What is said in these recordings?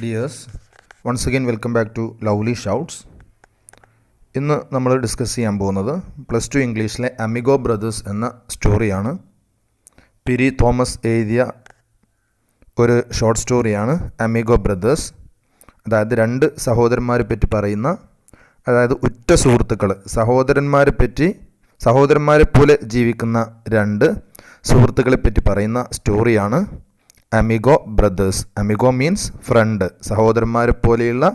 Dears, once again welcome back to Lovely Shouts. ഇന്ന് നമ്മൾ discuss ചെയ്യാൻ പോകുന്നത് +2 ഇംഗ്ലീഷിലെ അമിഗോ ബ്രദേഴ്സ് എന്ന സ്റ്റോറിയാണ്. പിരി തോമസ് എഴുതിയ ഒരു ഷോർട്ട് സ്റ്റോറിയാണ് അമിഗോ ബ്രദേഴ്സ്. അതായത് രണ്ട് സഹോദരന്മാരെ പറ്റി പറയുന്ന, അതായത് ഉറ്റ സുഹൃത്തുക്കൾ, സഹോദരന്മാരെ പോലെ ജീവിക്കുന്ന രണ്ട് സുഹൃത്തുക്കളെ പറ്റി പറയുന്ന സ്റ്റോറിയാണ് Amigo Brothers. Amigo means friend, സഹോദരന്മാരെ പോലെയുള്ള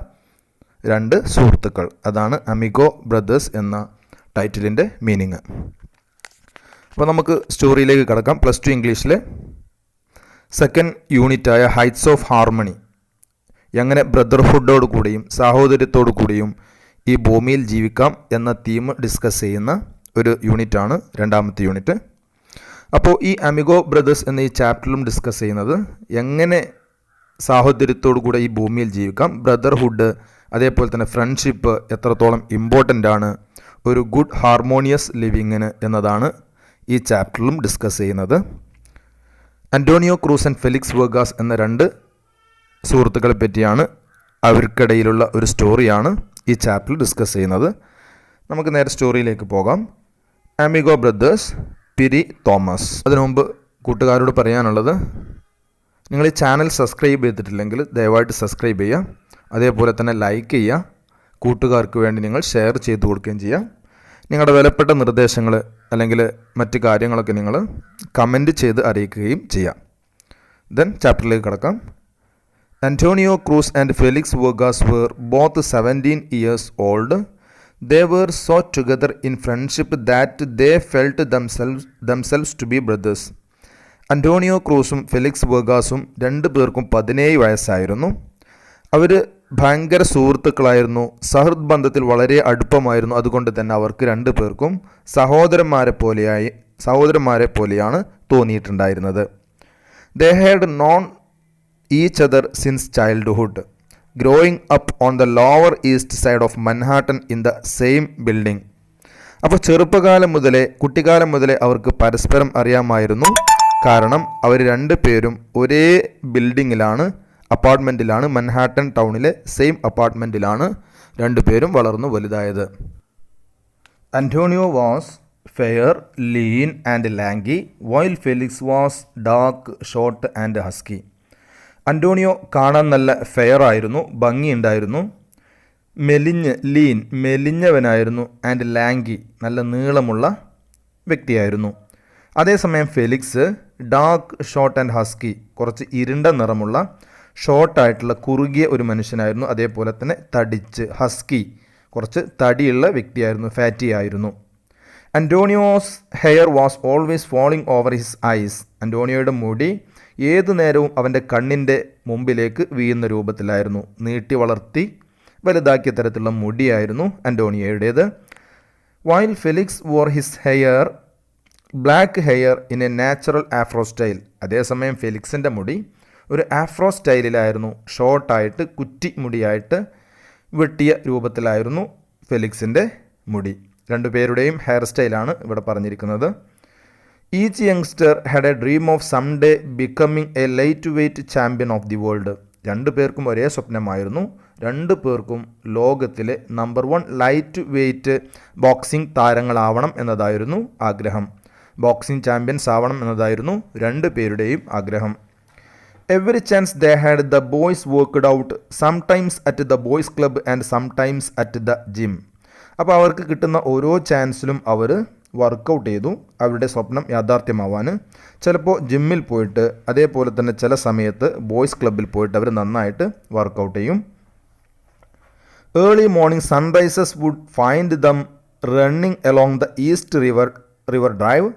രണ്ട് സുഹൃത്തുക്കൾ. അതാണ് അമിഗോ ബ്രദേഴ്സ് എന്ന ടൈറ്റിലിൻ്റെ മീനിങ്. അപ്പോൾ നമുക്ക് സ്റ്റോറിയിലേക്ക് കടക്കാം. +2 ഇംഗ്ലീഷിലെ സെക്കൻഡ് യൂണിറ്റായ ഹൈറ്റ്സ് ഓഫ് ഹാർമണി, എങ്ങനെ ബ്രദർഹുഡോട് കൂടിയും സാഹോദര്യത്തോടു കൂടിയും ഈ ഭൂമിയിൽ ജീവിക്കാം എന്ന തീം ഡിസ്കസ് ചെയ്യുന്ന ഒരു യൂണിറ്റാണ് രണ്ടാമത്തെ യൂണിറ്റ്. അപ്പോൾ ഈ അമിഗോ ബ്രദേഴ്സ് എന്ന ഈ ചാപ്റ്ററിലും ഡിസ്കസ് ചെയ്യുന്നത് എങ്ങനെ സാഹോദര്യത്തോടു കൂടെ ഈ ഭൂമിയിൽ ജീവിക്കാം, ബ്രദർഹുഡ്, അതേപോലെ തന്നെ ഫ്രണ്ട്ഷിപ്പ് എത്രത്തോളം ഇമ്പോർട്ടൻ്റ് ആണ് ഒരു ഗുഡ് ഹാർമോണിയസ് ലിവിങ്ങിന് എന്നതാണ് ഈ ചാപ്റ്ററിലും ഡിസ്കസ് ചെയ്യുന്നത്. അന്റോണിയോ ക്രൂസ് ആൻഡ് ഫെലിക്സ് വെർഗാസ് എന്ന രണ്ട് സുഹൃത്തുക്കളെ പറ്റിയാണ്, അവർക്കിടയിലുള്ള ഒരു സ്റ്റോറിയാണ് ഈ ചാപ്റ്ററിൽ ഡിസ്കസ് ചെയ്യുന്നത്. നമുക്ക് നേരെ സ്റ്റോറിയിലേക്ക് പോകാം. അമിഗോ ബ്രദേഴ്സ്, പിരി തോമസ്. അതിനു മുമ്പ് കൂട്ടുകാരോട് പറയാനുള്ളത്, നിങ്ങൾ ഈ ചാനൽ സബ്സ്ക്രൈബ് ചെയ്തിട്ടില്ലെങ്കിൽ ദയവായിട്ട് സബ്സ്ക്രൈബ് ചെയ്യുക. അതേപോലെ തന്നെ ലൈക്ക് ചെയ്യുക. കൂട്ടുകാർക്ക് വേണ്ടി നിങ്ങൾ ഷെയർ ചെയ്ത് കൊടുക്കുകയും ചെയ്യുക. നിങ്ങളുടെ വിലപ്പെട്ട നിർദ്ദേശങ്ങൾ അല്ലെങ്കിൽ മറ്റ് കാര്യങ്ങളൊക്കെ നിങ്ങൾ കമൻറ്റ് ചെയ്ത് അറിയിക്കുകയും ചെയ്യാം. ദെൻ ചാപ്റ്ററിലേക്ക് കടക്കാം. Antonio Cruz and Felix Vargas were both 17 years old. They were so together in friendship that they felt themselves to be brothers. Antonio ക്രൂസും ഫെലിക്സ് വെർഗാസും രണ്ടു പേർക്കും 17 വയസ്സായിരുന്നു. അവർ ഭയങ്കര സുഹൃത്തുക്കളായിരുന്നു, സൗഹൃദ ബന്ധത്തിൽ വളരെ അടുപ്പമായിരുന്നു. അതുകൊണ്ട് തന്നെ അവർക്ക് രണ്ടു പേർക്കും സഹോദരന്മാരെ പോലെയാണ് തോന്നിയിട്ടുണ്ടായിരുന്നത്. They had known each other since childhood, growing up on the lower east side of Manhattan in the same building. അപ്പോൾ കുട്ടിക്കാലം മുതലേ അവർക്ക് പരസ്പരം അറിയാമായിരുന്നു. കാരണം അവർ രണ്ടു പേരും ഒരേ അപ്പാർട്ട്മെൻറ്റിലാണ്, മൻഹാട്ടൻ ടൗണിലെ സെയിം അപ്പാർട്ട്മെൻറ്റിലാണ് രണ്ടുപേരും വളർന്നു വലുതായത്. Antonio was fair, lean and lanky, while Felix was dark, short and husky. Antonio കാണാൻ നല്ല ഫെയർ ആയിരുന്നു, ഭംഗിയുണ്ടായിരുന്നു. മെലിഞ്ഞവനായിരുന്നു. ആൻഡ് ലാങ്കി, നല്ല നീളമുള്ള വ്യക്തിയായിരുന്നു. അതേസമയം Felix dark, short and husky, കുറച്ച് ഇരുണ്ട നിറമുള്ള ഷോർട്ടായിട്ടുള്ള കുറുകിയ ഒരു മനുഷ്യനായിരുന്നു. അതേപോലെ തന്നെ തടിച്ച്, ഹസ്കി, കുറച്ച് തടിയുള്ള വ്യക്തിയായിരുന്നു, ഫാറ്റി ആയിരുന്നു. Antonio's hair was always falling over his eyes. അന്റോണിയോയുടെ മുടി ഏതു നേരവും അവൻ്റെ കണ്ണിൻ്റെ മുമ്പിലേക്ക് വീഴുന്ന രൂപത്തിലായിരുന്നു. നീട്ടി വളർത്തി വലുതാക്കിയ തരത്തിലുള്ള മുടിയായിരുന്നു അന്റോണിയോയുടേത്. While Felix wore his hair black hair in a natural afro style. അതേസമയം ഫെലിക്സിൻ്റെ മുടി ഒരു ആഫ്രോ സ്റ്റൈലിലായിരുന്നു, ഷോർട്ടായിട്ട് കുറ്റി മുടിയായിട്ട് വെട്ടിയ രൂപത്തിലായിരുന്നു ഫെലിക്സിൻ്റെ മുടി. രണ്ടുപേരുടെയും ഹെയർ സ്റ്റൈലാണ് ഇവിടെ പറഞ്ഞിരിക്കുന്നത്. Each youngster had a dream of some day becoming a light weight champion of the world. രണ്ടു പേർക്കും ഒരേ സ്വപ്നമായിരുന്നു. രണ്ടു പേർക്കും ലോകത്തിലെ നമ്പർ 1 ലൈറ്റ് വെയ്റ്റ് ബോക്സിംഗ് താരങ്ങളാവണം എന്നതായിരുന്നു ആഗ്രഹം. ബോക്സിംഗ് ചാമ്പ്യൻസ് ആവണം എന്നതായിരുന്നു രണ്ടു പേരുടെയും ആഗ്രഹം. Every chance they had the boys worked out, sometimes at the boys club and sometimes at the gym. അപ്പോൾ അവർക്ക് കിട്ടുന്ന ഓരോ ചാൻസിലും അവർ വർക്കൗട്ട് ചെയ്തു അവരുടെ സ്വപ്നം യാഥാർത്ഥ്യമാവാൻ. ചിലപ്പോൾ ജിമ്മിൽ പോയിട്ട്, അതേപോലെ തന്നെ ചില സമയത്ത് ബോയ്സ് ക്ലബ്ബിൽ പോയിട്ട് അവർ നന്നായിട്ട് വർക്കൗട്ട് ചെയ്യും. Early morning sunrises would find them running along the East River Drive,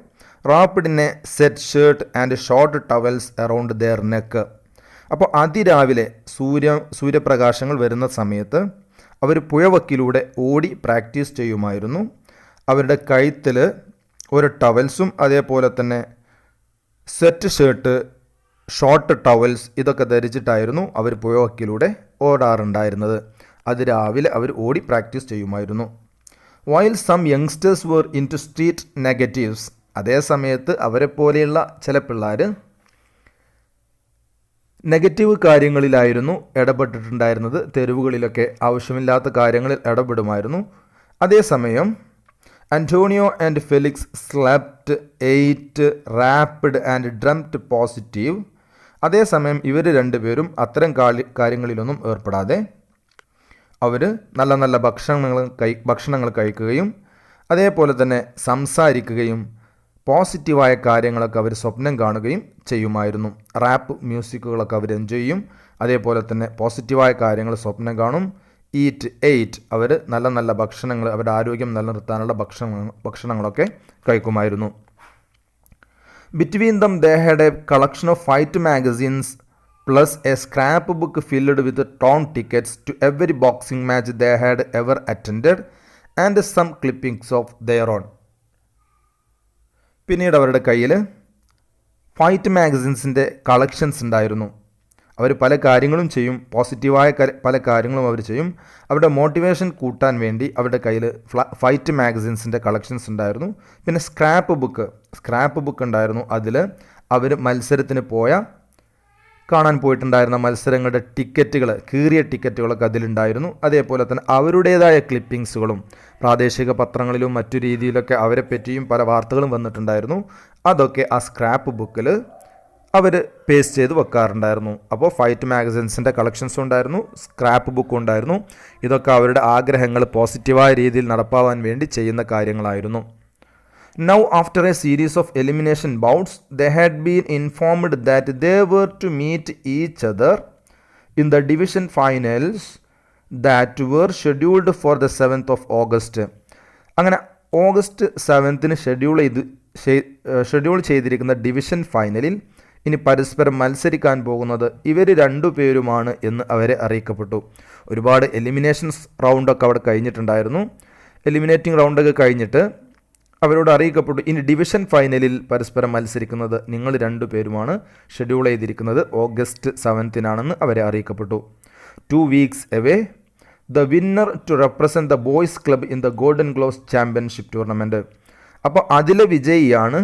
rapid in a set shirt and short towels around their neck. അപ്പോൾ അതിരാവിലെ സൂര്യപ്രകാശങ്ങൾ വരുന്ന സമയത്ത് അവർ പുഴവക്കിലൂടെ ഓടി പ്രാക്ടീസ് ചെയ്യുമായിരുന്നു. അവരുടെ കഴുത്തിൽ ഒരു ടവൽസും അതേപോലെ തന്നെ സെറ്റ് ഷർട്ട്, ഷോർട്ട് ടവൽസ് ഇതൊക്കെ ധരിച്ചിട്ടായിരുന്നു അവർ പുഴവക്കിലൂടെ ഓടാറുണ്ടായിരുന്നത്. അതിരാവിലെ അവർ ഓടി പ്രാക്ടീസ് ചെയ്യുമായിരുന്നു. While some youngsters were into street negatives. അതേ സമയത്ത് അവരെപ്പോലെയുള്ള ചില പിള്ളേർ നെഗറ്റീവ് കാര്യങ്ങളിലായിരുന്നു ഇടപെട്ടിട്ടുണ്ടായിരുന്നത്. തെരുവുകളിലൊക്കെ ആവശ്യമില്ലാത്ത കാര്യങ്ങളിൽ ഇടപെടുമായിരുന്നു. അതേസമയം Antonio and Felix slept, eight, rapid and drummed positive. അതേസമയം ഇവർ രണ്ടുപേരും അത്തരം കാര്യങ്ങളിലൊന്നും ഏർപ്പെടാതെ അവർ നല്ല നല്ല ഭക്ഷണങ്ങൾ കഴിക്കുകയും അതേപോലെ തന്നെ സംസാരിക്കുകയും പോസിറ്റീവായ കാര്യങ്ങളൊക്കെ അവർ സ്വപ്നം കാണുകയും ചെയ്യുമായിരുന്നു. റാപ്പ് മ്യൂസിക്കുകളൊക്കെ അവർ എൻജോയ് ചെയ്യും. അതേപോലെ തന്നെ പോസിറ്റീവായ കാര്യങ്ങൾ സ്വപ്നം കാണും. ഈറ്റ്, എയ്റ്റ്, അവർ നല്ല നല്ല ഭക്ഷണങ്ങൾ, അവരുടെ ആരോഗ്യം നിലനിർത്താനുള്ള ഭക്ഷണങ്ങളൊക്കെ കഴിക്കുമായിരുന്നു. Between them they had a collection of fight magazines plus a scrapbook filled with torn tickets to every boxing match they had ever attended and some clippings of their own. പിന്നീട് അവരുടെ കയ്യിൽ fight മാഗസിൻസിൻ്റെ collections ഉണ്ടായിരുന്നു. അവർ പല കാര്യങ്ങളും ചെയ്യും, പോസിറ്റീവായ പല കാര്യങ്ങളും അവർ ചെയ്യും. അവരുടെ മോട്ടിവേഷൻ കൂട്ടാൻ വേണ്ടി അവരുടെ കയ്യിൽ ഫൈറ്റ് മാഗസിൻസിൻ്റെ കളക്ഷൻസ് ഉണ്ടായിരുന്നു. പിന്നെ സ്ക്രാപ്പ് ബുക്ക് ഉണ്ടായിരുന്നു. അതിൽ അവർ മത്സരത്തിന് കാണാൻ പോയിട്ടുണ്ടായിരുന്ന മത്സരങ്ങളുടെ ടിക്കറ്റുകൾ, കീറിയ ടിക്കറ്റുകളൊക്കെ അതിലുണ്ടായിരുന്നു. അതേപോലെ തന്നെ അവരുടേതായ ക്ലിപ്പിങ്സുകളും പ്രാദേശിക പത്രങ്ങളിലും മറ്റു രീതിയിലൊക്കെ അവരെ പറ്റിയും പല വാർത്തകളും വന്നിട്ടുണ്ടായിരുന്നു. അതൊക്കെ ആ സ്ക്രാപ്പ് ബുക്കിൽ അവർ പേസ്റ്റ് ചെയ്ത് വെക്കാറുണ്ടായിരുന്നു. അപ്പോൾ ഫൈറ്റ് മാഗസിൻസിൻ്റെ കളക്ഷൻസും ഉണ്ടായിരുന്നു, സ്ക്രാപ്പ് ബുക്കും ഉണ്ടായിരുന്നു. ഇതൊക്കെ അവരുടെ ആഗ്രഹങ്ങൾ പോസിറ്റീവായ രീതിയിൽ നടപ്പാവാൻ വേണ്ടി ചെയ്യുന്ന കാര്യങ്ങളായിരുന്നു. Now, after a series of elimination bouts, they had been informed that they were to meet each other in the division finals that were scheduled for the 7th of August. അങ്ങനെ ഓഗസ്റ്റ് 7th ഷെഡ്യൂൾ ചെയ്തിരിക്കുന്ന division ഫൈനലിൽ ഇനി പരസ്പരം മത്സരിക്കാൻ പോകുന്നത് ഇവർ രണ്ടുപേരുമാണ് എന്ന് അവരെ അറിയിക്കപ്പെട്ടു. ഒരുപാട് എലിമിനേഷൻസ് റൗണ്ടൊക്കെ അവിടെ കഴിഞ്ഞിട്ടുണ്ടായിരുന്നു. എലിമിനേറ്റിംഗ് റൗണ്ടൊക്കെ കഴിഞ്ഞിട്ട് അവരോട് അറിയിക്കപ്പെട്ടു, ഇനി ഡിവിഷൻ ഫൈനലിൽ പരസ്പരം മത്സരിക്കുന്നത് നിങ്ങൾ രണ്ടുപേരുമാണ്. ഷെഡ്യൂൾ ചെയ്തിരിക്കുന്നത് ഓഗസ്റ്റ് 7th അവരെ അറിയിക്കപ്പെട്ടു. 2 weeks away, the winner to represent the boys club in the Golden Gloves Championship Tournament. അപ്പോൾ അതിലെ വിജയിയാണ്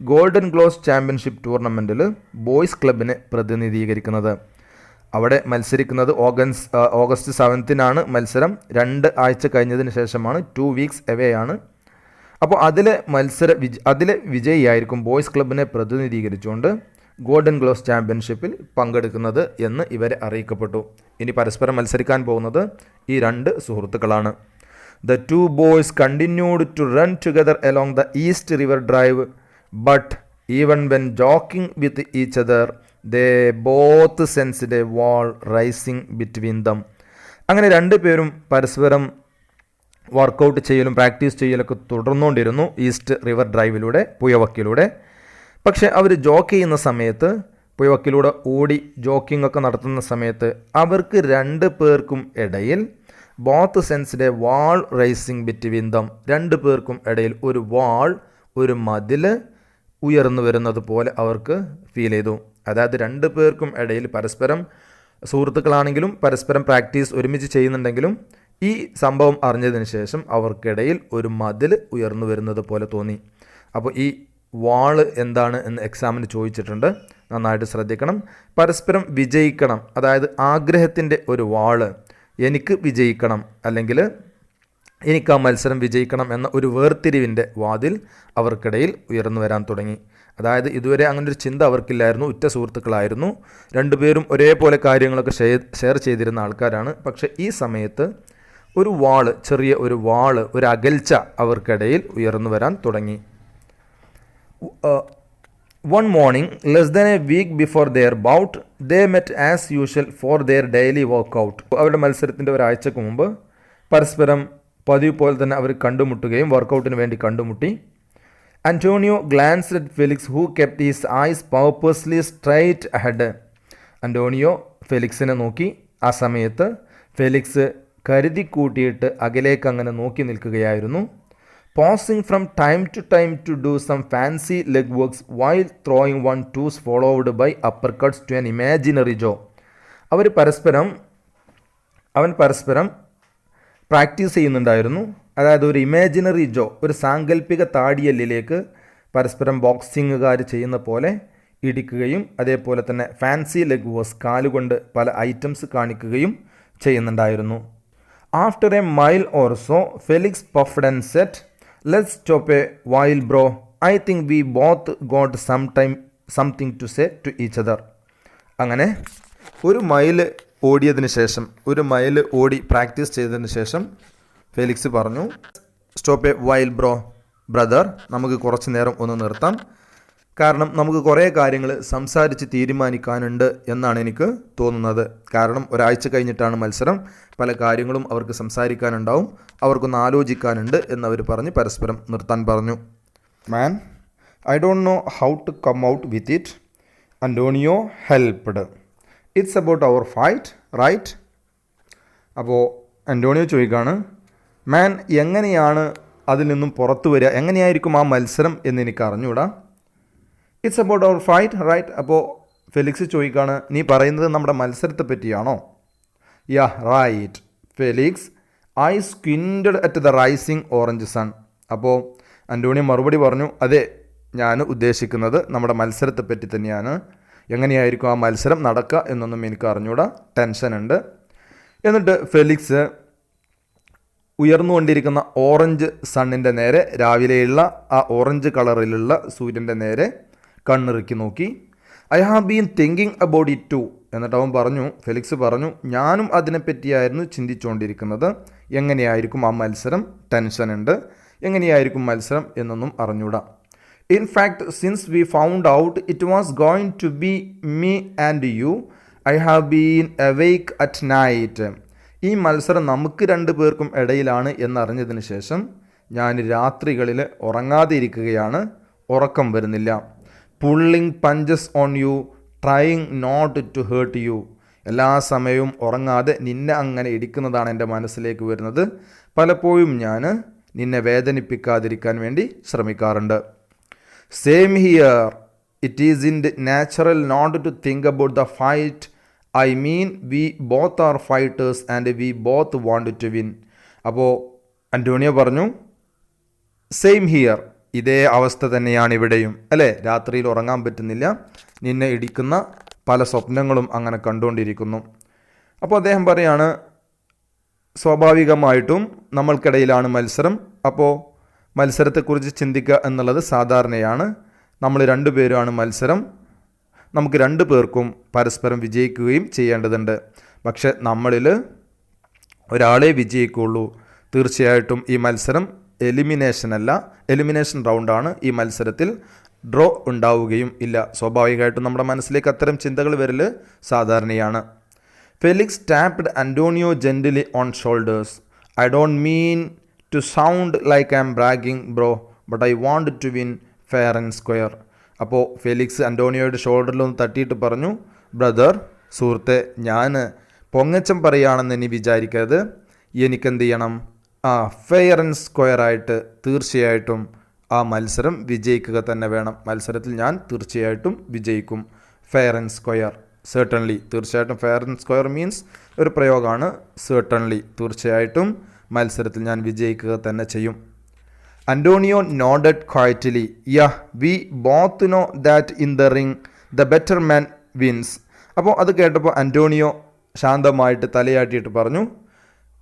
ഗോൾഡൻ ഗ്ലോവ്സ് ചാമ്പ്യൻഷിപ്പ് ടൂർണമെൻറ്റിൽ ബോയ്സ് ക്ലബിനെ പ്രതിനിധീകരിക്കുന്നത്. അവിടെ മത്സരിക്കുന്നത് ഓഗസ്റ്റ് 7th മത്സരം. 2 ആഴ്ച കഴിഞ്ഞതിന് ശേഷമാണ്. 2 weeks away ആണ്. അപ്പോൾ അതിലെ വിജയിയായിരിക്കും ബോയ്സ് ക്ലബിനെ പ്രതിനിധീകരിച്ചുകൊണ്ട് ഗോൾഡൻ ഗ്ലോവ്സ് ചാമ്പ്യൻഷിപ്പിൽ പങ്കെടുക്കുന്നത് എന്ന് ഇവരെ അറിയിക്കപ്പെട്ടു. ഇനി പരസ്പരം മത്സരിക്കാൻ പോകുന്നത് ഈ 2 സുഹൃത്തുക്കളാണ്. The 2 boys continued to run together along the East River Drive, but even when joking with each other, they both sensed a wall rising between them. അങ്ങനെ 2 പേരും പരസ്പരം വർക്കൗട്ട് ചെയ്യലും പ്രാക്ടീസ് ചെയ്യലൊക്കെ തുടർന്നുകൊണ്ടിരുന്നു ഈസ്റ്റ് റിവർ ഡ്രൈവിലൂടെ, പുഴവക്കിലൂടെ. പക്ഷേ അവർ ജോക്ക് ചെയ്യുന്ന സമയത്ത്, പുഴവക്കിലൂടെ ഓടി joking ഒക്കെ നടത്തുന്ന സമയത്ത് അവർക്ക് 2 പേർക്കും ഇടയിൽ both sensed a wall rising between them, 2 പേർക്കും ഇടയിൽ ഒരു വാൾ, ഒരു മതിൽ ഉയർന്നു വരുന്നത് പോലെ അവർക്ക് ഫീൽ ചെയ്തു. അതായത് 2 പേർക്കും ഇടയിൽ പരസ്പരം സുഹൃത്തുക്കളാണെങ്കിലും പരസ്പരം പ്രാക്ടീസ് ഒരുമിച്ച് ചെയ്യുന്നുണ്ടെങ്കിലും ഈ സംഭവം അറിഞ്ഞതിന് ശേഷം അവർക്കിടയിൽ ഒരു മതിൽ ഉയർന്നു വരുന്നത് പോലെ തോന്നി. അപ്പോൾ ഈ വാള് എന്താണ് എന്ന് എക്സാമിന് ചോദിച്ചിട്ടുണ്ട്, നന്നായിട്ട് ശ്രദ്ധിക്കണം. പരസ്പരം വിജയിക്കണം, അതായത് ആഗ്രഹത്തിൻ്റെ ഒരു വാള്, എനിക്ക് വിജയിക്കണം അല്ലെങ്കിൽ എനിക്ക് ആ മത്സരം വിജയിക്കണം എന്ന ഒരു വേർതിരിവിൻ്റെ വാതിൽ അവർക്കിടയിൽ ഉയർന്നു വരാൻ തുടങ്ങി. അതായത് ഇതുവരെ അങ്ങനൊരു ചിന്ത അവർക്കില്ലായിരുന്നു. ഉറ്റ സുഹൃത്തുക്കളായിരുന്നു, 2 പേരും ഒരേപോലെ കാര്യങ്ങളൊക്കെ ഷെയർ ചെയ്തിരുന്ന ആൾക്കാരാണ്. പക്ഷേ ഈ സമയത്ത് ഒരു വാള്, ചെറിയ ഒരു വാള്, ഒരു അകൽച്ച അവർക്കിടയിൽ ഉയർന്നു വരാൻ തുടങ്ങി. One morning, less than a week before their bout, they met as usual for their daily workout. അവരുടെ മത്സരത്തിൻ്റെ ഒരാഴ്ചക്ക് മുമ്പ് പരസ്പരം പതിവ് പോലെ തന്നെ അവർ കണ്ടുമുട്ടുകയും വർക്കൗട്ടിന് വേണ്ടി കണ്ടുമുട്ടി. Antonio glanced at Felix, who kept his eyes purposely straight ahead. Antonio ഫെലിക്സിനെ നോക്കി. ആ സമയത്ത് ഫെലിക്സ് കരുതി കൂട്ടിയിട്ട് അകലേക്ക് അങ്ങനെ നോക്കി നിൽക്കുകയായിരുന്നു. Pausing from time to time to do some fancy leg works while throwing 1-2s followed by uppercuts to an imaginary jaw. അവൻ പരസ്പരം പ്രാക്ടീസ് ചെയ്യുന്നുണ്ടായിരുന്നു. അതായത് ഒരു ഇമാജിനറി ജോ, ഒരു സാങ്കല്പിക താടിയല്ലിലേക്ക് പരസ്പരം ബോക്സിങ്ങുകാർ ചെയ്യുന്ന പോലെ ഇടിക്കുകയും അതേപോലെ തന്നെ ഫാൻസി ലെഗ്വേഴ്സ് കാലുകൊണ്ട് പല ഐറ്റംസ് കാണിക്കുകയും ചെയ്യുന്നുണ്ടായിരുന്നു. After a mile or so Felix puffed and said, let's stop a while bro, I think we both got something to say to each other. അങ്ങനെ ഒരു മൈൽ ഓടി പ്രാക്ടീസ് ചെയ്തതിന് ശേഷം ഫെലിക്സ് പറഞ്ഞു, stop a while bro, brother, നമുക്ക് കുറച്ച് നേരം ഒന്ന് നിർത്താം. കാരണം നമുക്ക് കുറേ കാര്യങ്ങൾ സംസാരിച്ച് തീരുമാനിക്കാനുണ്ട് എന്നാണ് എനിക്ക് തോന്നുന്നത്. കാരണം ഒരാഴ്ച കഴിഞ്ഞിട്ടാണ് മത്സരം, പല കാര്യങ്ങളും അവർക്ക് സംസാരിക്കാനുണ്ടാവും, അവർക്കൊന്ന് ആലോചിക്കാനുണ്ട് എന്നവർ പറഞ്ഞ് പരസ്പരം നിർത്താൻ പറഞ്ഞു. Man, I don't know how to come out with it. Antonio helped. It's about our fight, right? അപ്പോൾ അന്റോണിയോ ചോദിക്കുകയാണ്, മാൻ, എങ്ങനെയാണ് അതിൽ നിന്നും പുറത്തു വരിക, എങ്ങനെയായിരിക്കും ആ മത്സരം എന്ന് എനിക്ക് അറിഞ്ഞൂടാ. It's about our fight, right? അപ്പോൾ ഫെലിക്സ് ചോദിക്കുകയാണ്, നീ പറയുന്നത് നമ്മുടെ മത്സരത്തെ പറ്റിയാണോ? Yeah, right Felix, I squinted at the rising orange sun. അപ്പോൾ അന്റോണിയോ മറുപടി പറഞ്ഞു, അതെ, ഞാൻ ഉദ്ദേശിക്കുന്നത് നമ്മുടെ മത്സരത്തെ പറ്റി തന്നെയാണ്. എങ്ങനെയായിരിക്കും ആ മത്സരം നടക്കുക എന്നൊന്നും എനിക്ക് അറിഞ്ഞൂടാ, ടെൻഷൻ ഉണ്ട്. എന്നിട്ട് ഫെലിക്സ് ഉയർന്നുകൊണ്ടിരിക്കുന്ന ഓറഞ്ച് സണ്ണിൻ്റെ നേരെ, രാവിലെയുള്ള ആ ഓറഞ്ച് കളറിലുള്ള സൂര്യൻ്റെ നേരെ കണ്ണിറുക്കി നോക്കി. I have been thinking about it too. എന്നിട്ട് അവൻ പറഞ്ഞു, ഫെലിക്സ് പറഞ്ഞു, ഞാനും അതിനെപ്പറ്റിയായിരുന്നു ചിന്തിച്ചുകൊണ്ടിരിക്കുന്നത്. എങ്ങനെയായിരിക്കും ആ മത്സരം, ടെൻഷൻ ഉണ്ട്, എങ്ങനെയായിരിക്കും മത്സരം എന്നൊന്നും അറിഞ്ഞൂടാ. In fact, since we found out it was going to be me and you, I have been awake at night. ഈ മത്സരം നമുക്ക് രണ്ടു പേർക്കും ഇടയിലാണ് എന്നറിഞ്ഞതിന് ശേഷം ഞാൻ രാത്രികളിൽ ഉറങ്ങാതെ ഇരിക്കുകയാണ്, ഉറക്കം വരുന്നില്ല. Pulling punches on you, trying not to hurt you. എല്ലാ സമയവും ഉറങ്ങാതെ നിന്നെ അങ്ങനെ ഇടിക്കുന്നതാണ് എൻ്റെ മനസ്സിലേക്ക് വരുന്നത്. പലപ്പോഴും ഞാൻ നിന്നെ വേദനിപ്പിക്കാതിരിക്കാൻ വേണ്ടി ശ്രമിക്കാറുണ്ട്. Same here. It isn't natural not to think about the fight. I mean, we both are fighters and we both want to win. അപ്പോൾ അന്റോണിയോ പറഞ്ഞു, സെയിം ഹിയർ, ഇതേ അവസ്ഥ തന്നെയാണ് ഇവിടെയും, അല്ലേ? രാത്രിയിൽ ഉറങ്ങാൻ പറ്റുന്നില്ല, നിന്നെ ഇടിക്കുന്ന പല സ്വപ്നങ്ങളും അങ്ങനെ കണ്ടുകൊണ്ടിരിക്കുന്നു. അപ്പോൾ അദ്ദേഹം പറയാണ്, സ്വാഭാവികമായിട്ടും നമ്മൾക്കിടയിലാണ് മത്സരം, അപ്പോൾ മത്സരത്തെക്കുറിച്ച് ചിന്തിക്കുക എന്നുള്ളത് സാധാരണയാണ്. നമ്മൾ രണ്ടുപേരുമാണ് മത്സരം, നമുക്ക് രണ്ടു പേർക്കും പരസ്പരം വിജയിക്കുകയും ചെയ്യേണ്ടതുണ്ട്. പക്ഷെ നമ്മളിൽ ഒരാളെ വിജയിക്കുള്ളൂ. തീർച്ചയായിട്ടും ഈ മത്സരം എലിമിനേഷൻ റൗണ്ടാണ്. ഈ മത്സരത്തിൽ ഡ്രോ ഉണ്ടാവുകയും ഇല്ല. സ്വാഭാവികമായിട്ടും നമ്മുടെ മനസ്സിലേക്ക് അത്തരം ചിന്തകൾ വരൽ സാധാരണയാണ്. Felix tapped Antonio gently on shoulders. I don't mean to sound like I am bragging bro, but I want to win fair and square. അപ്പോൾ ഫെലിക്സ് അന്റോണിയോയുടെ ഷോൾഡറിലൊന്ന് തട്ടിയിട്ട് പറഞ്ഞു, ബ്രദർ, സുഹൃത്തെ, ഞാൻ പൊങ്ങച്ചം പറയുകയാണെന്ന് ഇനി വിചാരിക്കരുത്. എനിക്കെന്ത് ചെയ്യണം? ഫെയർ ആൻഡ് സ്ക്വയർ ആയിട്ട് തീർച്ചയായിട്ടും ആ മത്സരം വിജയിക്കുക തന്നെ വേണം. മത്സരത്തിൽ ഞാൻ തീർച്ചയായിട്ടും വിജയിക്കും. ഫെയർ ആൻഡ് സ്ക്വയർ, certainly, തീർച്ചയായിട്ടും. ഫെയർ ആൻഡ് സ്ക്വയർ മീൻസ് ഒരു പ്രയോഗമാണ്. certainly, തീർച്ചയായിട്ടും മത്സരത്തിൽ ഞാൻ വിജയിക്കുക തന്നെ ചെയ്യും. Antonio nodded quietly. Yeah, we both know that in the ring the better man wins. അപ്പോൾ അത് കേട്ടപ്പോൾ അന്റോണിയോ ശാന്തമായിട്ട് തലയാട്ടിയിട്ട് പറഞ്ഞു,